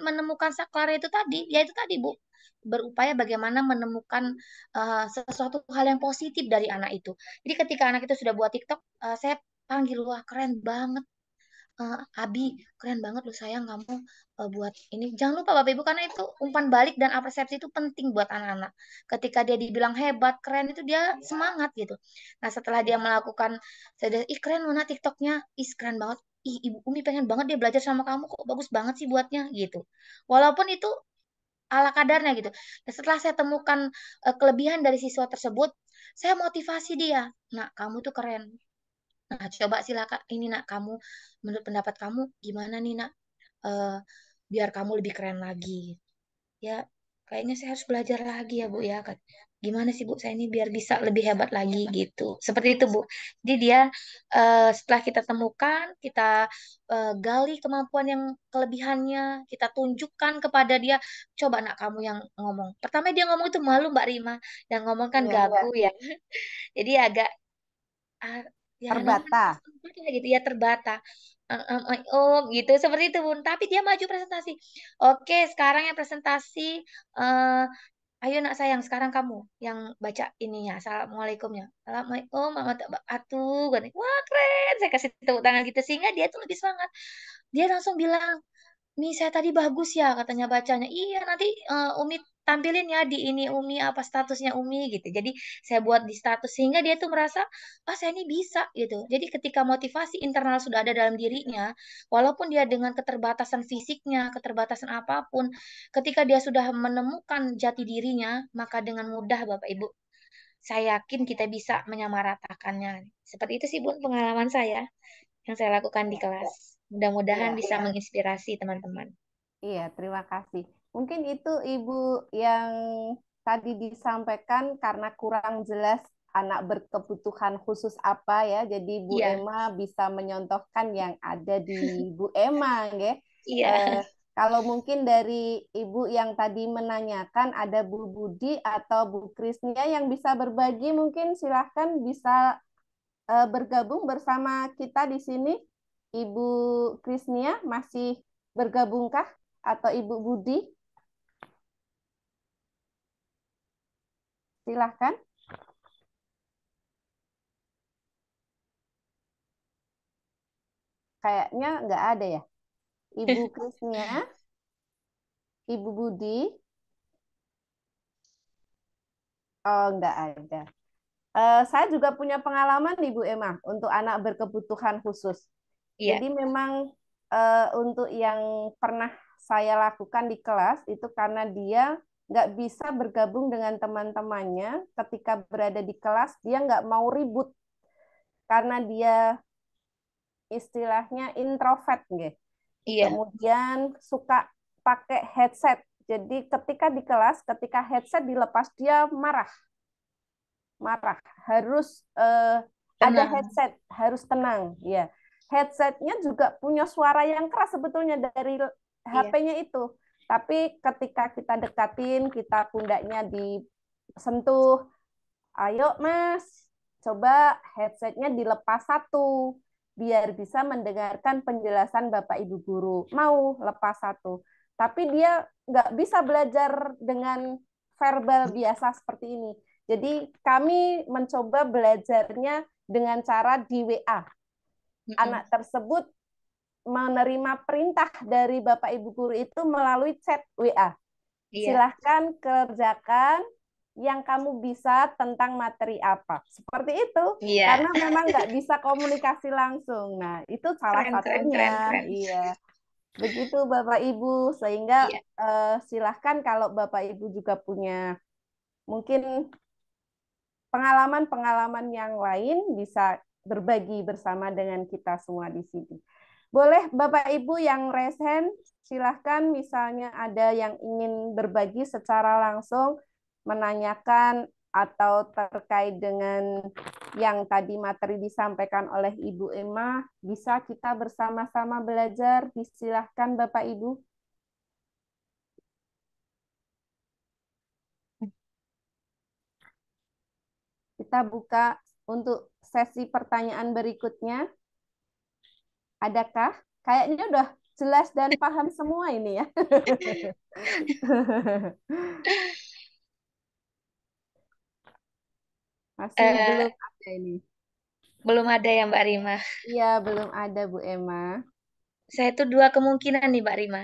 menemukan saklar itu tadi? Ya itu tadi, Bu. Berupaya bagaimana menemukan sesuatu hal yang positif dari anak itu. Jadi ketika anak itu sudah buat TikTok, saya panggil, wah keren banget. Abi, keren banget loh sayang kamu buat ini. Jangan lupa Bapak Ibu, karena itu umpan balik dan apresiasi itu penting buat anak-anak. Ketika dia dibilang hebat, keren itu dia semangat gitu. Nah setelah dia melakukan, saya ih keren mana TikToknya, ih keren banget. Ih Ibu Umi pengen banget dia belajar sama kamu kok bagus banget sih buatnya gitu. Walaupun itu ala kadarnya gitu. Dan setelah saya temukan kelebihan dari siswa tersebut, saya motivasi dia. Nah kamu tuh keren. Nah, coba silakan ini nak kamu menurut pendapat kamu gimana nih nak Eh, biar kamu lebih keren lagi. Ya, kayaknya saya harus belajar lagi ya Bu ya. Gimana sih Bu saya ini biar bisa lebih hebat lagi gitu. Seperti itu Bu. Jadi dia setelah kita temukan, kita gali kemampuan yang kelebihannya, kita tunjukkan kepada dia. Coba nak kamu yang ngomong. Pertama dia ngomong itu malu Mbak Rima, yang ngomong kan Iya, gagu ya. Jadi agak ah, ya namanya terbata. gitu ya terbata. Oh gitu seperti itu Bun. Tapi dia maju presentasi. Oke, sekarang yang presentasi eh ayo nak sayang sekarang kamu yang baca ininya. Assalamualaikumnya. Assalamualaikum mama atuh. Wah keren. Saya kasih tepuk tangan gitu sehingga dia tuh lebih semangat. Dia langsung bilang, "Mi, saya tadi bagus ya," katanya bacanya. Iya, nanti Umi tampilin ya di ini Umi apa statusnya Umi gitu. Jadi saya buat di status sehingga dia tuh merasa, "Ah, saya ini bisa," gitu. Jadi ketika motivasi internal sudah ada dalam dirinya, walaupun dia dengan keterbatasan fisiknya, keterbatasan apapun, ketika dia sudah menemukan jati dirinya, maka dengan mudah Bapak Ibu, saya yakin kita bisa menyamaratakannya. Seperti itu sih Bun pengalaman saya yang saya lakukan di Iya, kelas. Mudah-mudahan iya. bisa menginspirasi teman-teman. Iya, terima kasih. Mungkin itu Ibu yang tadi disampaikan karena kurang jelas anak berkebutuhan khusus apa ya. Jadi Bu Iya, Emma bisa menyontohkan yang ada di Bu Emma, nggih. iya, Eh, kalau mungkin dari Ibu yang tadi menanyakan ada Bu Budi atau Bu Krisnia yang bisa berbagi, mungkin silahkan bisa bergabung bersama kita di sini. Ibu Krisnia masih bergabungkah? Atau Ibu Budi, silahkan. Kayaknya nggak ada ya. Ibu Krisnia, Ibu Budi, oh nggak ada. Saya juga punya pengalaman Ibu Emma untuk anak berkebutuhan khusus. iya, Jadi memang untuk yang pernah saya lakukan di kelas itu karena dia nggak bisa bergabung dengan teman-temannya ketika berada di kelas, dia nggak mau ribut karena dia istilahnya introvert, nggih. iya, Kemudian suka pakai headset. Jadi ketika di kelas, ketika headset dilepas dia marah, marah. Harus ada tenang. headset, harus tenang. Ya, headsetnya juga punya suara yang keras sebetulnya dari Iya, HP-nya itu. Tapi ketika kita dekatin, kita pundaknya disentuh, ayo Mas, coba headsetnya dilepas satu biar bisa mendengarkan penjelasan Bapak Ibu guru. Mau lepas satu. Tapi dia nggak bisa belajar dengan verbal biasa seperti ini. Jadi kami mencoba belajarnya dengan cara di WA. Anak tersebut menerima perintah dari Bapak Ibu guru itu melalui chat WA. Iya. Silahkan kerjakan yang kamu bisa tentang materi apa. Seperti itu. Iya. Karena memang nggak bisa komunikasi langsung. Nah, itu salah Keren, keren, satunya. keren, keren. Iya. Begitu Bapak Ibu. Sehingga Iya. silahkan kalau Bapak Ibu juga punya mungkin pengalaman-pengalaman yang lain bisa berbagi bersama dengan kita semua di sini. Boleh Bapak Ibu yang resen, silahkan misalnya ada yang ingin berbagi secara langsung, menanyakan atau terkait dengan yang tadi materi disampaikan oleh Ibu Emma, bisa kita bersama-sama belajar. Silahkan Bapak Ibu. Kita buka untuk sesi pertanyaan berikutnya. Adakah? Kayaknya udah jelas dan paham semua ini ya. Masih belum ada ini. Belum ada ya Mbak Rima. Iya, belum ada Bu Emma. Saya tuh dua kemungkinan nih Mbak Rima.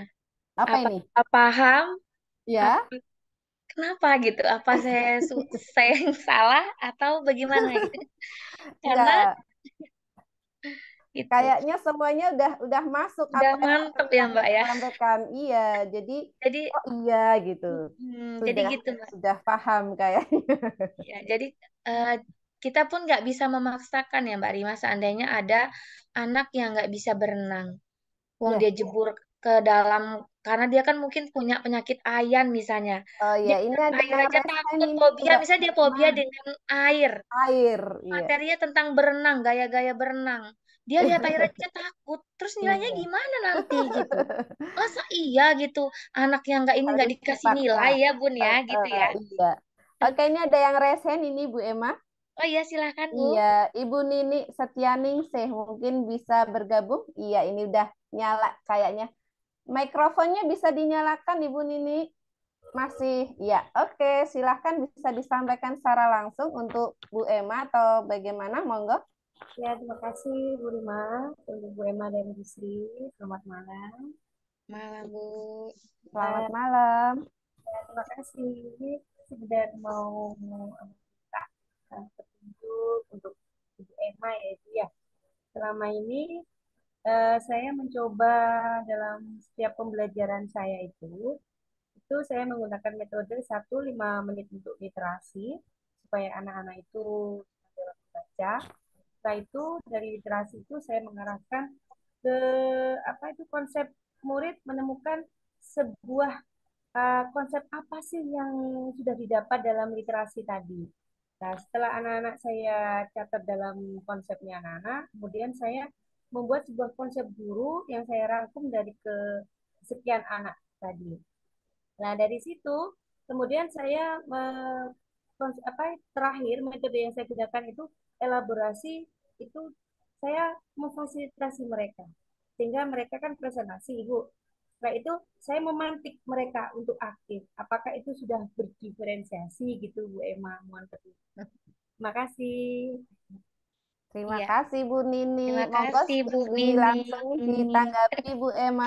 Apa ini? Paham? Ya. Kenapa gitu? Apa saya yang salah atau bagaimana gitu? Karena Enggak. itu Kayaknya semuanya udah masuk udah apa mantep ya yang Mbak ya. disampaikan. Iya, jadi Jadi oh iya gitu. jadi Sudah gitu Mbak. sudah paham kayaknya. Ya, jadi eh, kita pun nggak bisa memaksakan ya Mbak Rima. Seandainya ada anak yang nggak bisa berenang, wong Ya. dia jebur ke dalam karena dia kan mungkin punya penyakit ayan misalnya. Oh Dia ya, ke ini ada air yang aja resen takut, ini fobia. juga. Misalnya dia fobia dengan air. Air, iya. Materinya tentang berenang, gaya-gaya berenang. Dia lihat air aja takut. Terus nilainya Iya. gimana nanti gitu? Masa iya gitu? Anak yang nggak Harus dikasih dipaksa. nilai ya Bun ya gitu ya. Iya. Oke, ini ada yang resen ini Bu Emma. Oh iya silahkan Bu. Iya, Ibu Nini Setianingsih mungkin bisa bergabung. Iya, ini udah nyala kayaknya. Mikrofonnya bisa dinyalakan Ibu Nini. Masih, ya. Oke, silahkan bisa disampaikan secara langsung untuk Bu Emma atau bagaimana, monggo. Ya, terima kasih Bu Rima, untuk Bu Emma dan Bu Sri. Selamat malam. Malam Bu. Selamat malam. Ya, terima kasih. Sekedar mau minta petunjuk untuk Ibu Emma yaitu ya. Selama ini saya mencoba dalam setiap pembelajaran saya itu saya menggunakan metode 1 5 menit untuk literasi supaya anak-anak itu dalam membaca. Setelah itu dari literasi itu saya mengarahkan ke apa itu konsep murid menemukan sebuah konsep apa sih yang sudah didapat dalam literasi tadi. Nah, setelah anak-anak saya catat dalam konsepnya anak-anak, kemudian saya membuat sebuah konsep guru yang saya rangkum dari sekian anak tadi. Nah, dari situ kemudian saya terakhir metode yang saya gunakan itu elaborasi itu saya memfasilitasi mereka sehingga mereka kan presentasi Ibu. Setelah itu saya memantik mereka untuk aktif. Apakah itu sudah berdiferensiasi gitu Bu Emma? Mohon petunjuk. Terima kasih. Terima Iya. kasih Bu Nini. Terima Monggo kasih Bu langsung Nini. ditanggapi Bu Emma.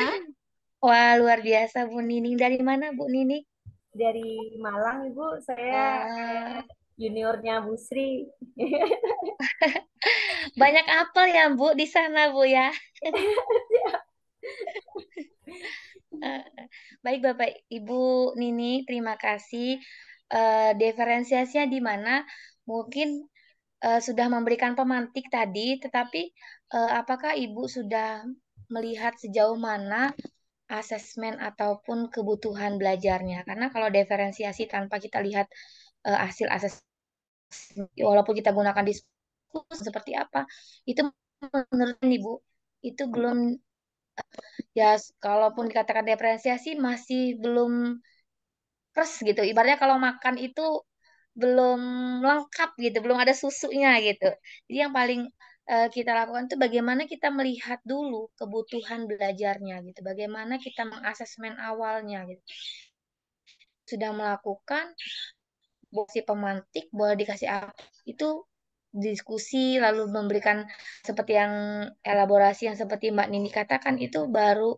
Wah, luar biasa Bu Nining. Dari mana Bu Nini? Dari Malang Ibu, saya Wah, juniornya Bu Sri. banyak apel ya Bu di sana Bu ya. Eh, Baik Bapak Ibu Nini, terima kasih. Diferensiasinya di mana mungkin sudah memberikan pemantik tadi, tetapi apakah Ibu sudah melihat sejauh mana asesmen ataupun kebutuhan belajarnya? Karena kalau diferensiasi tanpa kita lihat hasil asesmen, walaupun kita gunakan diskusi seperti apa, itu menurut Ibu itu belum ya kalaupun dikatakan diferensiasi masih belum pers gitu. Ibaratnya kalau makan itu belum lengkap gitu, belum ada susunya gitu. Jadi yang paling kita lakukan itu bagaimana kita melihat dulu kebutuhan belajarnya gitu. Bagaimana kita mengasesmen awalnya gitu. Sudah melakukan boleh dikasih pemantik, boleh dikasih apa, itu diskusi lalu memberikan seperti yang elaborasi yang seperti Mbak Nini katakan itu baru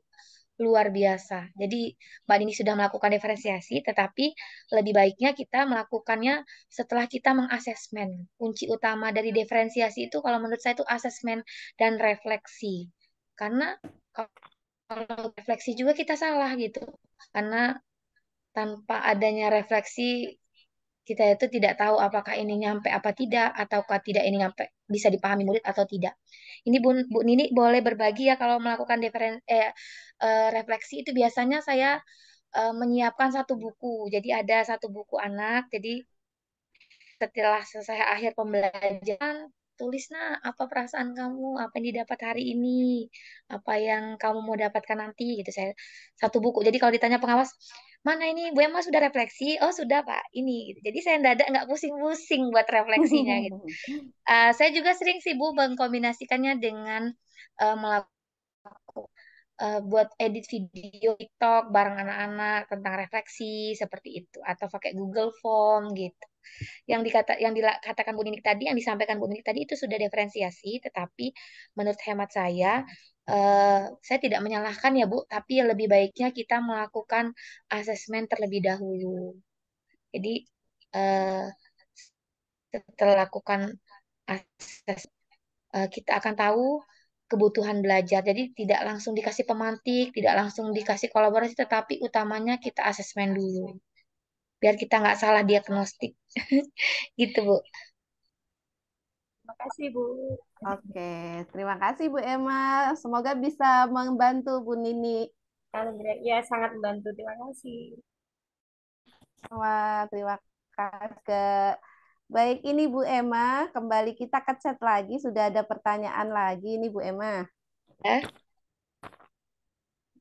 luar biasa. Jadi Mbak Nini sudah melakukan diferensiasi, tetapi lebih baiknya kita melakukannya setelah kita mengasesmen. Kunci utama dari diferensiasi itu kalau menurut saya itu asesmen dan refleksi. Karena kalau refleksi juga kita salah gitu. Karena tanpa adanya refleksi kita itu tidak tahu apakah ini nyampe apa tidak, ataukah tidak ini nyampe bisa dipahami murid atau tidak. Ini Bu Nini boleh berbagi ya kalau melakukan refleksi itu biasanya saya menyiapkan satu buku. Jadi ada satu buku anak. Jadi setelah selesai akhir pembelajaran, tulis nah apa perasaan kamu, apa yang didapat hari ini, apa yang kamu mau dapatkan nanti gitu. Saya satu buku. Jadi kalau ditanya pengawas, mana ini Bu Emma sudah refleksi? Oh sudah Pak, ini. Gitu. Jadi saya nggak pusing-pusing buat refleksinya gitu. Saya juga sering sih Bu mengkombinasikannya dengan melakukan buat edit video TikTok bareng anak-anak tentang refleksi seperti itu atau pakai Google Form gitu. Yang dikatakan Bu Ninik tadi, yang disampaikan Bu Ninik tadi itu sudah diferensiasi, tetapi menurut hemat saya tidak menyalahkan ya Bu, tapi lebih baiknya kita melakukan asesmen terlebih dahulu. Jadi eh, setelah lakukan ases kita akan tahu kebutuhan belajar. Jadi tidak langsung dikasih pemantik, tidak langsung dikasih kolaborasi, tetapi utamanya kita asesmen dulu. Biar kita nggak salah diagnostik. Gitu, Bu. Terima kasih, Bu. Oke, terima kasih Bu Emma. Semoga bisa membantu Bu Nini. Alhamdulillah, ya sangat membantu. Terima kasih. Wah, terima kasih. Baik, ini Bu Emma, kembali kita ke chat lagi. Sudah ada pertanyaan lagi ini Bu Emma. Ya.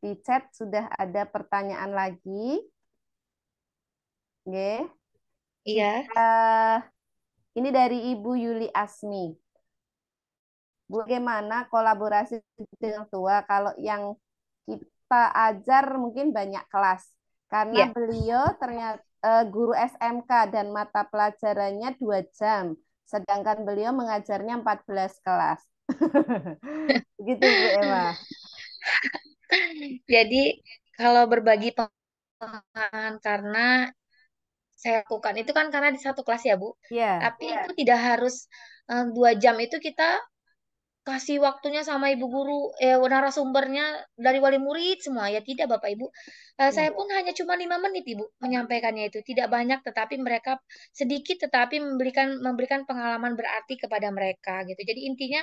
Di chat sudah ada pertanyaan lagi. Oke. Iya. Ini dari Ibu Yuli Asmi. Bagaimana kolaborasi dengan tua kalau yang kita ajar mungkin banyak kelas karena Iya. beliau ternyata guru SMK dan mata pelajarannya 2 jam sedangkan beliau mengajarnya 14 kelas. Begitu Bu Emma. Jadi kalau berbagi pengalaman karena saya lakukan itu kan karena di satu kelas ya Bu. Iya. Tapi itu tidak harus 2 jam itu kita kasih waktunya sama ibu guru, narasumbernya dari wali murid semua ya tidak Bapak Ibu. Saya pun hanya cuma 5 menit Ibu menyampaikannya itu tidak banyak, tetapi mereka sedikit tetapi memberikan pengalaman berarti kepada mereka gitu. Jadi intinya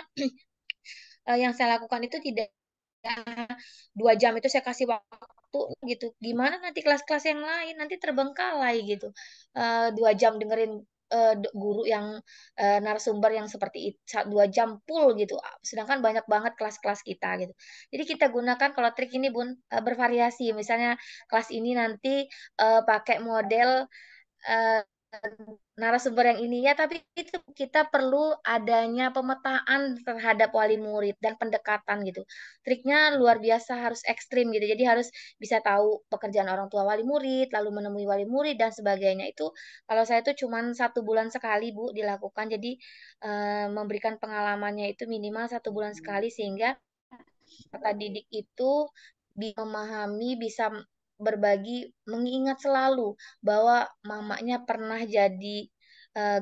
yang saya lakukan itu tidak 2 jam itu saya kasih waktu gitu. Gimana nanti kelas-kelas yang lain nanti terbengkalai gitu. 2 jam dengerin guru yang narasumber yang seperti itu 2 jam full gitu. Sedangkan banyak banget kelas-kelas kita gitu. Jadi kita gunakan kalau trik ini Bun bervariasi. Misalnya kelas ini nanti pakai model eh, narasumber yang ini ya, tapi itu kita perlu adanya pemetaan terhadap wali murid dan pendekatan gitu. Triknya luar biasa harus ekstrim gitu. Jadi harus bisa tahu pekerjaan orang tua wali murid, lalu menemui wali murid dan sebagainya. Itu kalau saya tuh cuman 1 bulan sekali Bu dilakukan. Jadi memberikan pengalamannya itu minimal 1 bulan sekali sehingga kata didik itu bisa memahami, bisa berbagi, mengingat selalu bahwa mamanya pernah jadi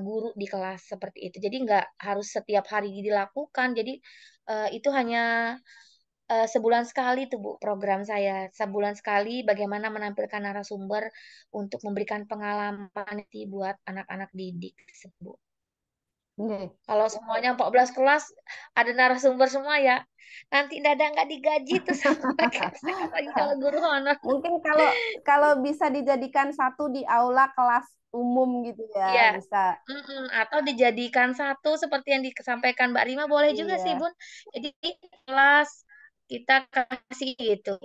guru di kelas seperti itu. Jadi nggak harus setiap hari dilakukan. Jadi itu hanya sebulan sekali tuh Bu program saya. Sebulan sekali bagaimana menampilkan narasumber untuk memberikan pengalaman itu buat anak-anak didik tersebut. Oke. Kalau semuanya 14 kelas ada narasumber semua ya. Nanti dada nggak digaji tuh sama mereka. Lagi kalau guru honor. Mungkin kalau kalau bisa dijadikan satu di aula kelas umum gitu Iya. ya, bisa. Atau dijadikan satu seperti yang disampaikan Mbak Rima boleh juga sih Iya. Bun. Jadi kelas kita kasih gitu.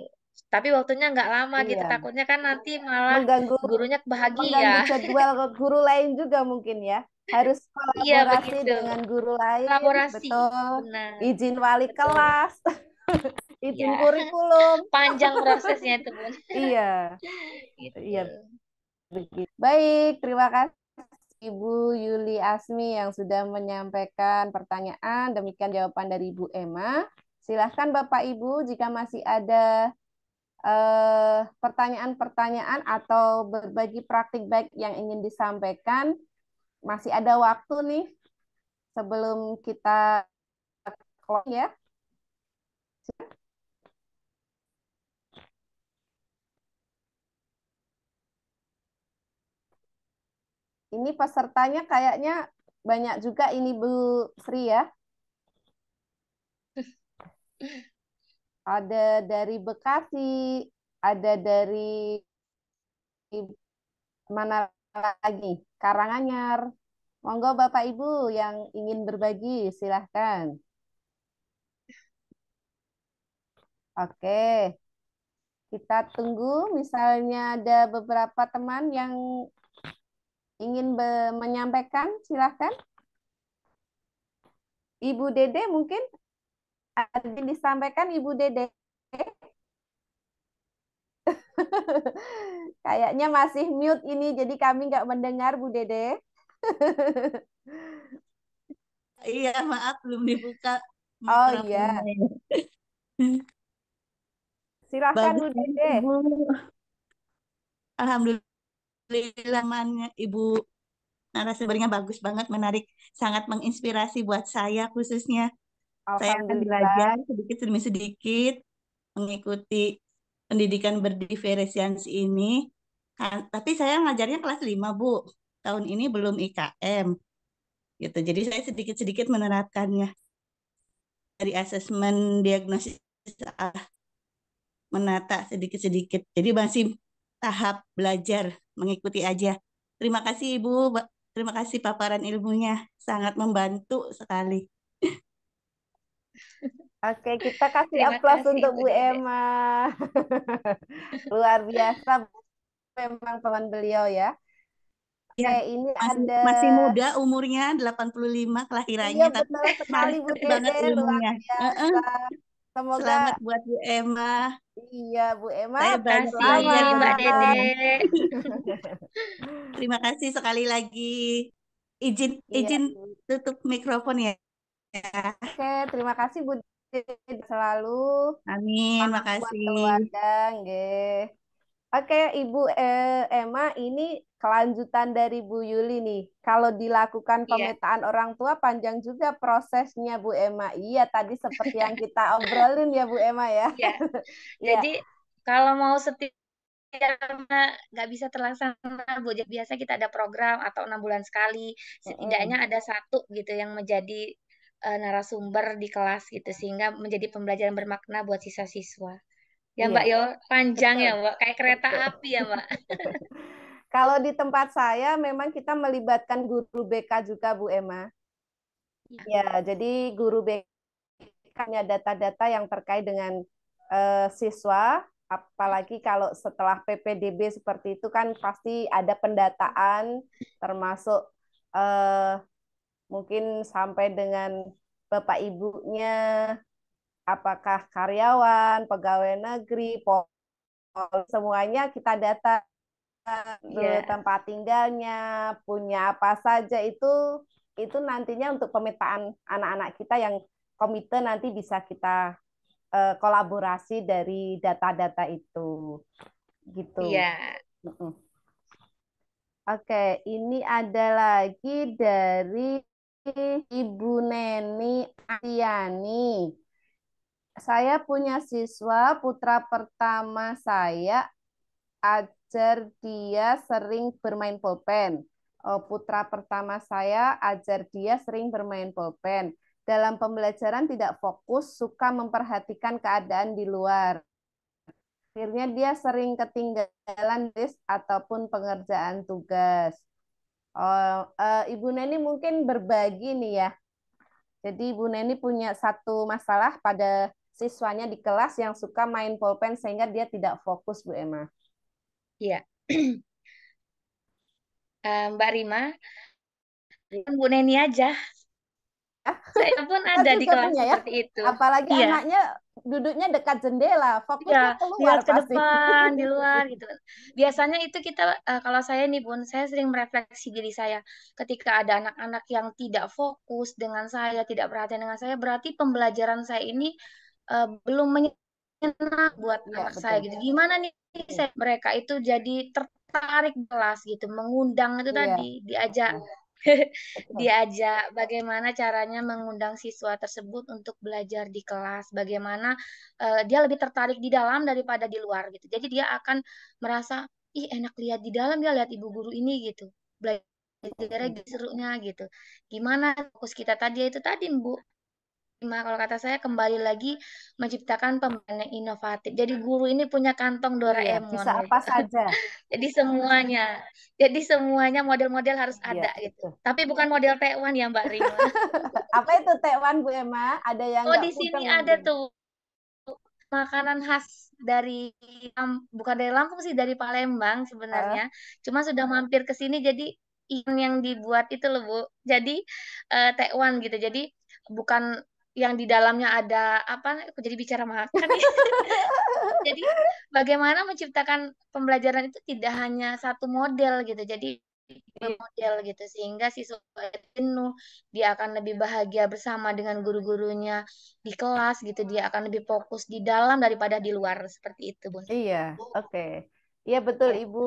Tapi waktunya nggak lama gitu. Iya. Takutnya kan nanti malah Mengganggu gurunya bahagia. mengganggu jadwal guru lain juga mungkin ya. Harus Iya kolaborasi begitu. dengan guru lain, Kolaborasi. betul. Benar. Izin wali Betul. kelas, Ya. izin kurikulum. Panjang prosesnya itu Bun. Iya, Gitu. iya begitu. Baik, terima kasih Ibu Yuli Asmi yang sudah menyampaikan pertanyaan. Demikian jawaban dari Ibu Emma. Silahkan Bapak Ibu jika masih ada pertanyaan-pertanyaan atau berbagi praktik baik yang ingin disampaikan. Masih ada waktu nih sebelum kita close ya. Ini pesertanya kayaknya banyak juga ini Bu Sri ya. Ada dari Bekasi, ada dari mana lagi? Karanganyar. Monggo Bapak Ibu yang ingin berbagi, silahkan. Oke, kita tunggu. Misalnya ada beberapa teman yang ingin menyampaikan, silahkan. Ibu Dede mungkin ada yang disampaikan Ibu Dede. Kayaknya masih mute ini, jadi kami nggak mendengar Bu Dede. Iya, maaf belum dibuka Oh iya, mikrofonnya. silahkan Bagus Bu banget, Dede. Ibu. Alhamdulillah, Ibu narasumbernya bagus banget, menarik, sangat menginspirasi buat saya khususnya. Saya akan Alhamdulillah. belajar sedikit demi sedikit mengikuti pendidikan berdiferensiasi ini. Tapi saya ngajarnya kelas 5, Bu. Tahun ini belum IKM. Gitu. Jadi saya sedikit-sedikit menerapkannya. Dari asesmen diagnosis menata sedikit-sedikit. Jadi masih tahap belajar, mengikuti aja. Terima kasih Ibu, terima kasih paparan ilmunya. Sangat membantu sekali. Oke, kita kasih Terima aplaus kasih untuk Bu Bu Dede. Emma. Luar biasa memang teman beliau ya. Ya, Oke, ini ada masih muda umurnya, 85 iya kelahirannya, tapi betul sekali Bu mantep Dede, banget luar ilmunya. biasa. Semoga Selamat buat Bu Emma. iya Bu Emma Saya banyak Kasih belajar dari Mbak Bu Dede. Emma. Terima kasih sekali lagi. Izin iya izin Bu. tutup mikrofon ya. Oke, terima kasih Bu Dede selalu. Amin, Salam buat makasih. keluarga, nggih. Oke, Ibu Emma, ini kelanjutan dari Bu Yuli nih. Kalau dilakukan Iya. pemetaan orang tua, panjang juga prosesnya Bu Emma. Iya, tadi seperti yang kita obrolin ya Bu Emma ya. Iya. Iya, Jadi kalau mau setia nggak bisa terlaksana, Bu. Jadi biasa kita ada program atau 6 bulan sekali, setidaknya mm-mm. ada satu gitu yang menjadi narasumber di kelas gitu, sehingga menjadi pembelajaran bermakna buat siswa-siswa. Ya Iya, Mbak Yo, panjang betul, ya Mbak, kayak kereta betul. api ya Mbak. Kalau di tempat saya memang kita melibatkan guru BK juga Bu Emma. Iya. Ya, jadi guru BK punya data-data yang terkait dengan siswa, apalagi kalau setelah PPDB seperti itu kan pasti ada pendataan, termasuk eh, mungkin sampai dengan bapak ibunya, apakah karyawan, pegawai negeri, semuanya kita data Iya. tempat tinggalnya, punya apa saja itu nantinya untuk pemetaan anak-anak kita yang komite nanti bisa kita kolaborasi dari data-data itu gitu. Iya. Oke, ini ada lagi dari Ibu Neni Ariani. Saya punya siswa putra pertama saya ajar dia sering bermain pulpen. Putra pertama saya ajar dia sering bermain pulpen. Dalam pembelajaran tidak fokus, suka memperhatikan keadaan di luar. Akhirnya dia sering ketinggalan list ataupun pengerjaan tugas. Ibu Neni mungkin berbagi nih ya. Jadi Ibu Neni punya satu masalah pada siswanya di kelas yang suka main pulpen sehingga dia tidak fokus, Bu Emma. Iya. Mbak Rima, Bu Neni aja. Saya pun Kita ada di juga kelas punya ya. seperti itu. Apalagi Iya. anaknya duduknya dekat jendela, fokusnya Ya, keluar lihat ke pasti. depan, di luar gitu. Biasanya itu kita, kalau saya nih Bun, saya sering merefleksi diri saya. Ketika ada anak-anak yang tidak fokus dengan saya, tidak perhatian dengan saya, berarti pembelajaran saya ini belum menyenang buat Iya, anak saya betul. gitu. Gimana nih Iya, mereka itu jadi tertarik di kelas gitu, mengundang itu iya, tadi, diajak betul. Betul. diajak bagaimana caranya mengundang siswa tersebut untuk belajar di kelas, bagaimana dia lebih tertarik di dalam daripada di luar gitu. Jadi dia akan merasa, ih enak lihat di dalam ya, lihat ibu guru ini gitu. Belajarnya gitu, serunya gitu. Gimana fokus kita tadi itu tadi, Bu. Kalau kata saya kembali lagi menciptakan pembelajaran yang inovatif. Jadi guru ini punya kantong Iya, Doraemon bisa apa gitu. saja. Jadi semuanya, jadi semuanya model-model harus Iya, ada gitu. betul. Tapi bukan model Taiwan ya Mbak Rima. Apa itu tekwan Bu Emma? Ada yang Oh nggak di sini mudeng ada mungkin? tuh makanan khas dari bukan dari Lampung sih, dari Palembang Heeh. sebenarnya. Cuma sudah mampir ke sini jadi ikan yang dibuat itu loh Bu. Jadi tekwan gitu. Jadi bukan yang di dalamnya ada apa? Aku jadi bicara makan ya. Jadi bagaimana menciptakan pembelajaran itu tidak hanya satu model gitu. Jadi Iya, model gitu sehingga siswa jenuh, dia akan lebih bahagia bersama dengan guru-gurunya di kelas gitu, dia akan lebih fokus di dalam daripada di luar seperti itu, Bun. iya, oke. Iya betul Ibu.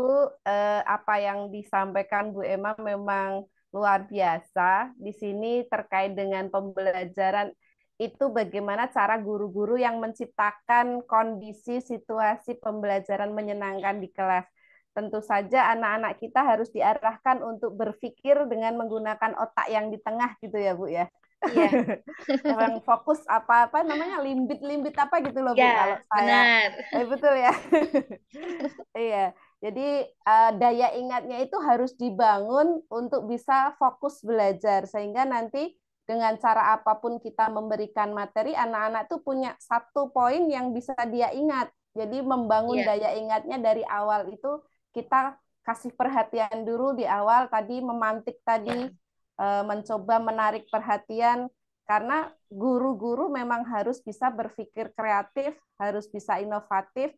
Apa yang disampaikan Bu Emma memang luar biasa. Di sini terkait dengan pembelajaran itu bagaimana cara guru-guru yang menciptakan kondisi situasi pembelajaran menyenangkan di kelas. Tentu saja anak-anak kita harus diarahkan untuk berpikir dengan menggunakan otak yang di tengah gitu ya Bu ya. Iya, Yang fokus apa namanya limbit-limbit apa gitu loh Bu kalau ya, saya. benar. Betul ya. Iya. Jadi daya ingatnya itu harus dibangun untuk bisa fokus belajar sehingga nanti dengan cara apapun kita memberikan materi anak-anak tuh punya satu poin yang bisa dia ingat. Jadi membangun Iya, daya ingatnya dari awal itu kita kasih perhatian dulu di awal tadi memantik tadi iya, mencoba menarik perhatian karena guru-guru memang harus bisa berpikir kreatif, harus bisa inovatif,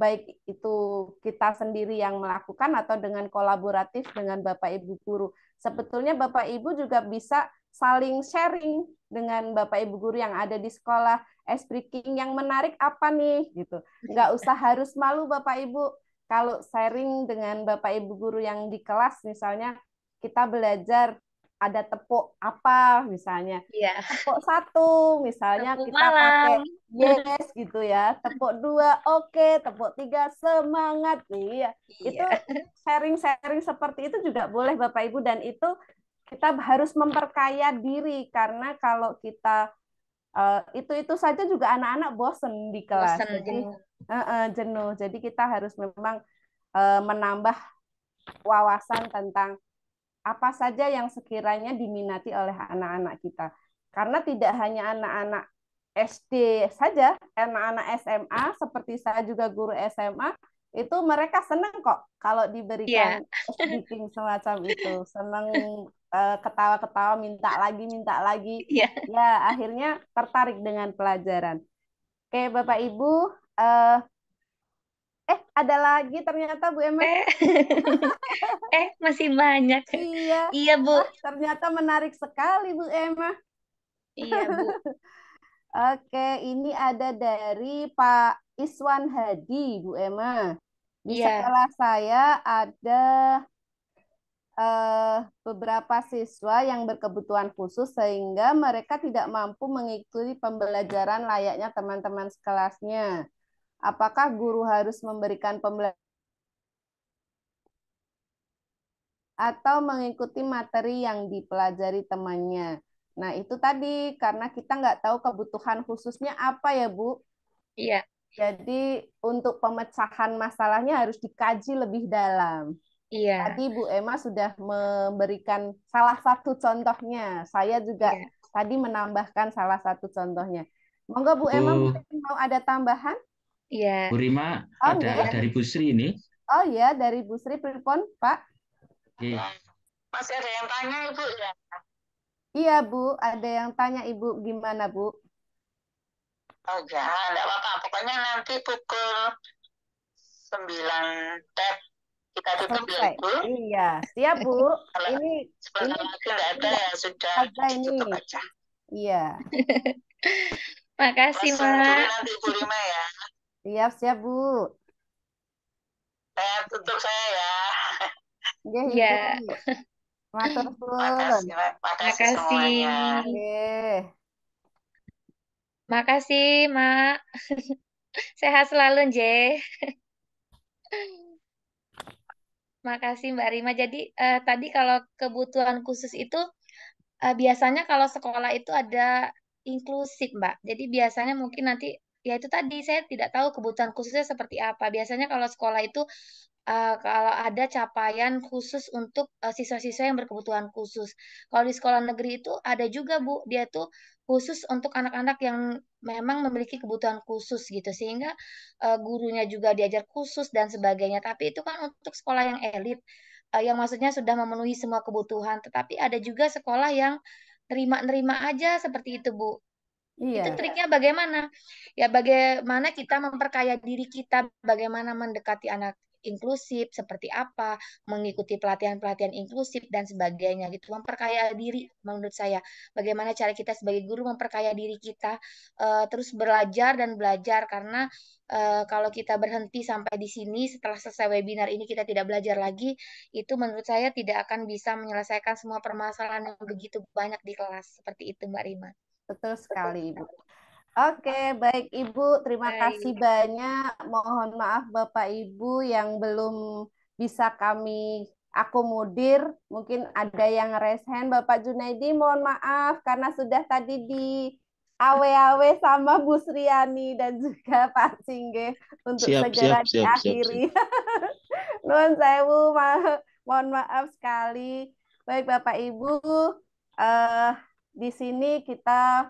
baik itu kita sendiri yang melakukan atau dengan kolaboratif dengan Bapak Ibu guru. Sebetulnya Bapak Ibu juga bisa saling sharing dengan Bapak Ibu guru yang ada di sekolah. Ice breaking yang menarik apa nih gitu. Nggak usah harus malu Bapak Ibu. Kalau sharing dengan Bapak Ibu guru yang di kelas misalnya kita belajar ada tepuk apa misalnya iya. tepuk satu misalnya Tepuk kita malam. pakai yes gitu ya tepuk dua oke tepuk tiga semangat iya itu Iya, sharing-sharing seperti itu juga boleh Bapak Ibu dan itu kita harus memperkaya diri karena kalau kita itu saja juga anak-anak bosen di kelas bosan jadi jenuh. jenuh jadi kita harus memang menambah wawasan tentang apa saja yang sekiranya diminati oleh anak-anak kita. Karena tidak hanya anak-anak SD saja, anak-anak SMA seperti saya juga guru SMA, itu mereka senang kok kalau Iya, diberikan speaking semacam itu. Senang ketawa-ketawa, minta lagi. iya. Ya, akhirnya tertarik dengan pelajaran. Oke, Bapak Ibu, eh ada lagi ternyata Bu Emma. Eh, masih banyak. Iya, Iya, Bu. ternyata menarik sekali Bu Emma. Iya, Bu. Oke, ini ada dari Pak Iswan Hadi, Bu Emma. Di Iya, sekolah saya ada beberapa siswa yang berkebutuhan khusus sehingga mereka tidak mampu mengikuti pembelajaran layaknya teman-teman sekelasnya. Apakah guru harus memberikan pembelajaran atau mengikuti materi yang dipelajari temannya? Nah, itu tadi karena kita nggak tahu kebutuhan khususnya apa ya, Bu. iya, Jadi untuk pemecahan masalahnya harus dikaji lebih dalam. iya, Tadi Bu Emma sudah memberikan salah satu contohnya. Saya juga iya. tadi menambahkan salah satu contohnya. Monggo Bu Emma Oh, mungkin mau ada tambahan? Iya, Bu Rima, Oh ada enggak. iya. dari Bu Sri ini. Oh ya dari Bu Sri Pripon, Pak. Oke. Masih ada yang tanya Ibu ya? Iya Bu, ada yang tanya Ibu gimana Bu? Oh ya, enggak apa-apa. Pokoknya nanti pukul 9 tet kita tutup ya Selesai. Ibu. Iya, siap Bu. Kalau Ini sebentar lagi nggak ada nggak ya sudah ada ini. ditutup aja. Iya, Makasih, Mas dulu Mak. nanti Ibu Rima ya. siap siap Bu. Saya tutup saya ya. Nggih Ibu. Ya, Matur suwun. Makasih, makasih makasih. semuanya. Nggih. Makasih, Mak. Sehat selalu, J. Makasih, Mbak Rima. Jadi, tadi kalau kebutuhan khusus itu, biasanya kalau sekolah itu ada inklusif, Mbak. Jadi biasanya mungkin nanti, ya itu tadi, saya tidak tahu kebutuhan khususnya seperti apa. Biasanya kalau sekolah itu, kalau ada capaian khusus untuk siswa-siswa yang berkebutuhan khusus. Kalau di sekolah negeri itu ada juga, Bu, dia tuh khusus untuk anak-anak yang memang memiliki kebutuhan khusus gitu. Sehingga gurunya juga diajar khusus dan sebagainya. Tapi itu kan untuk sekolah yang elit, yang maksudnya sudah memenuhi semua kebutuhan. Tetapi ada juga sekolah yang nerima-nerima aja seperti itu, Bu. Itu Iya, triknya bagaimana? Ya bagaimana kita memperkaya diri kita, bagaimana mendekati anak inklusif, seperti apa, mengikuti pelatihan-pelatihan inklusif dan sebagainya gitu. Memperkaya diri menurut saya. Bagaimana cara kita sebagai guru memperkaya diri kita, terus belajar dan belajar karena kalau kita berhenti sampai di sini setelah selesai webinar ini kita tidak belajar lagi, itu menurut saya tidak akan bisa menyelesaikan semua permasalahan yang begitu banyak di kelas. Seperti itu, Mbak Rima. betul sekali Ibu. Oke, baik Ibu, terima kasih Baik. banyak. Mohon maaf Bapak Ibu yang belum bisa kami akomodir. Mungkin ada yang raise hand. Bapak Junaidi, mohon maaf karena sudah tadi di awe-awe sama Bu Sriani dan juga Pak Singge untuk Siap, segera siap. diakhiri. Nuhun sewu, mohon maaf sekali. Baik Bapak Ibu, eh, di sini kita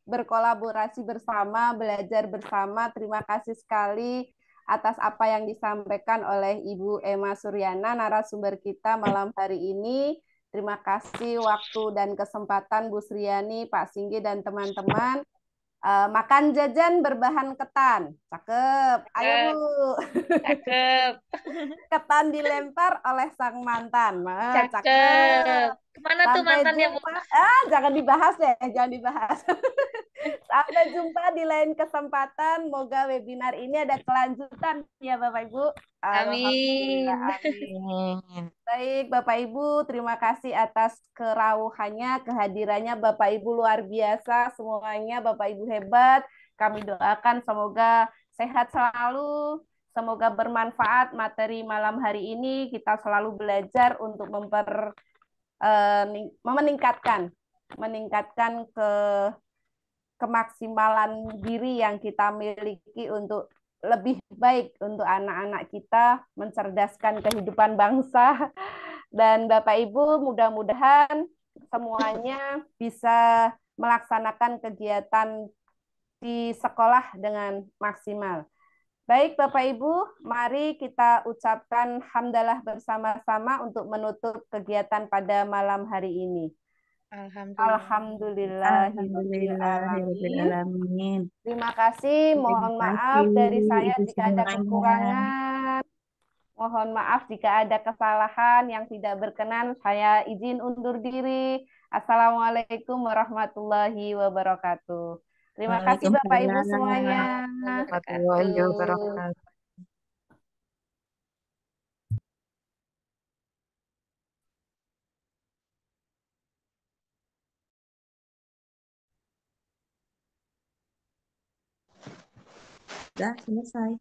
berkolaborasi bersama, belajar bersama. Terima kasih sekali atas apa yang disampaikan oleh Ibu Emma Suryana, narasumber kita malam hari ini. Terima kasih waktu dan kesempatan Bu Sriani, Pak Singgi, dan teman-teman. Makan jajan berbahan ketan. Cakep. Ayo Bu. Cakep, Ketan dilempar oleh sang mantan. cakep. Cakep. Kemana tuh Sampai mantannya, Bu? jumpa. Jangan dibahas deh, jangan dibahas. Sampai jumpa di lain kesempatan. Moga webinar ini ada kelanjutan ya Bapak Ibu. Alhamdulillah, Amin. amin. Baik Bapak Ibu, terima kasih atas kerauhannya, kehadirannya Bapak Ibu luar biasa semuanya. Bapak Ibu hebat. Kami doakan semoga sehat selalu. Semoga bermanfaat materi malam hari ini. Kita selalu belajar untuk meningkatkan kemaksimalan diri yang kita miliki untuk lebih baik untuk anak-anak kita, mencerdaskan kehidupan bangsa. Dan Bapak Ibu, mudah-mudahan semuanya bisa melaksanakan kegiatan di sekolah dengan maksimal. Baik Bapak Ibu, mari kita ucapkan hamdalah bersama-sama untuk menutup kegiatan pada malam hari ini. Alhamdulillah. Alhamdulillahirobbilalamin. Alhamdulillahirobbilalamin. Terima kasih. Terima Mohon kasih maaf dari saya Ibu jika ada semuanya. kekurangan. Mohon maaf jika ada kesalahan yang tidak berkenan. Saya izin undur diri. Assalamualaikum warahmatullahi wabarakatuh. Terima kasih Bapak Ibu Waalaikumsalam semuanya. Warahmatullahi Wabarakatuh. wabarakatuh. Sudah selesai.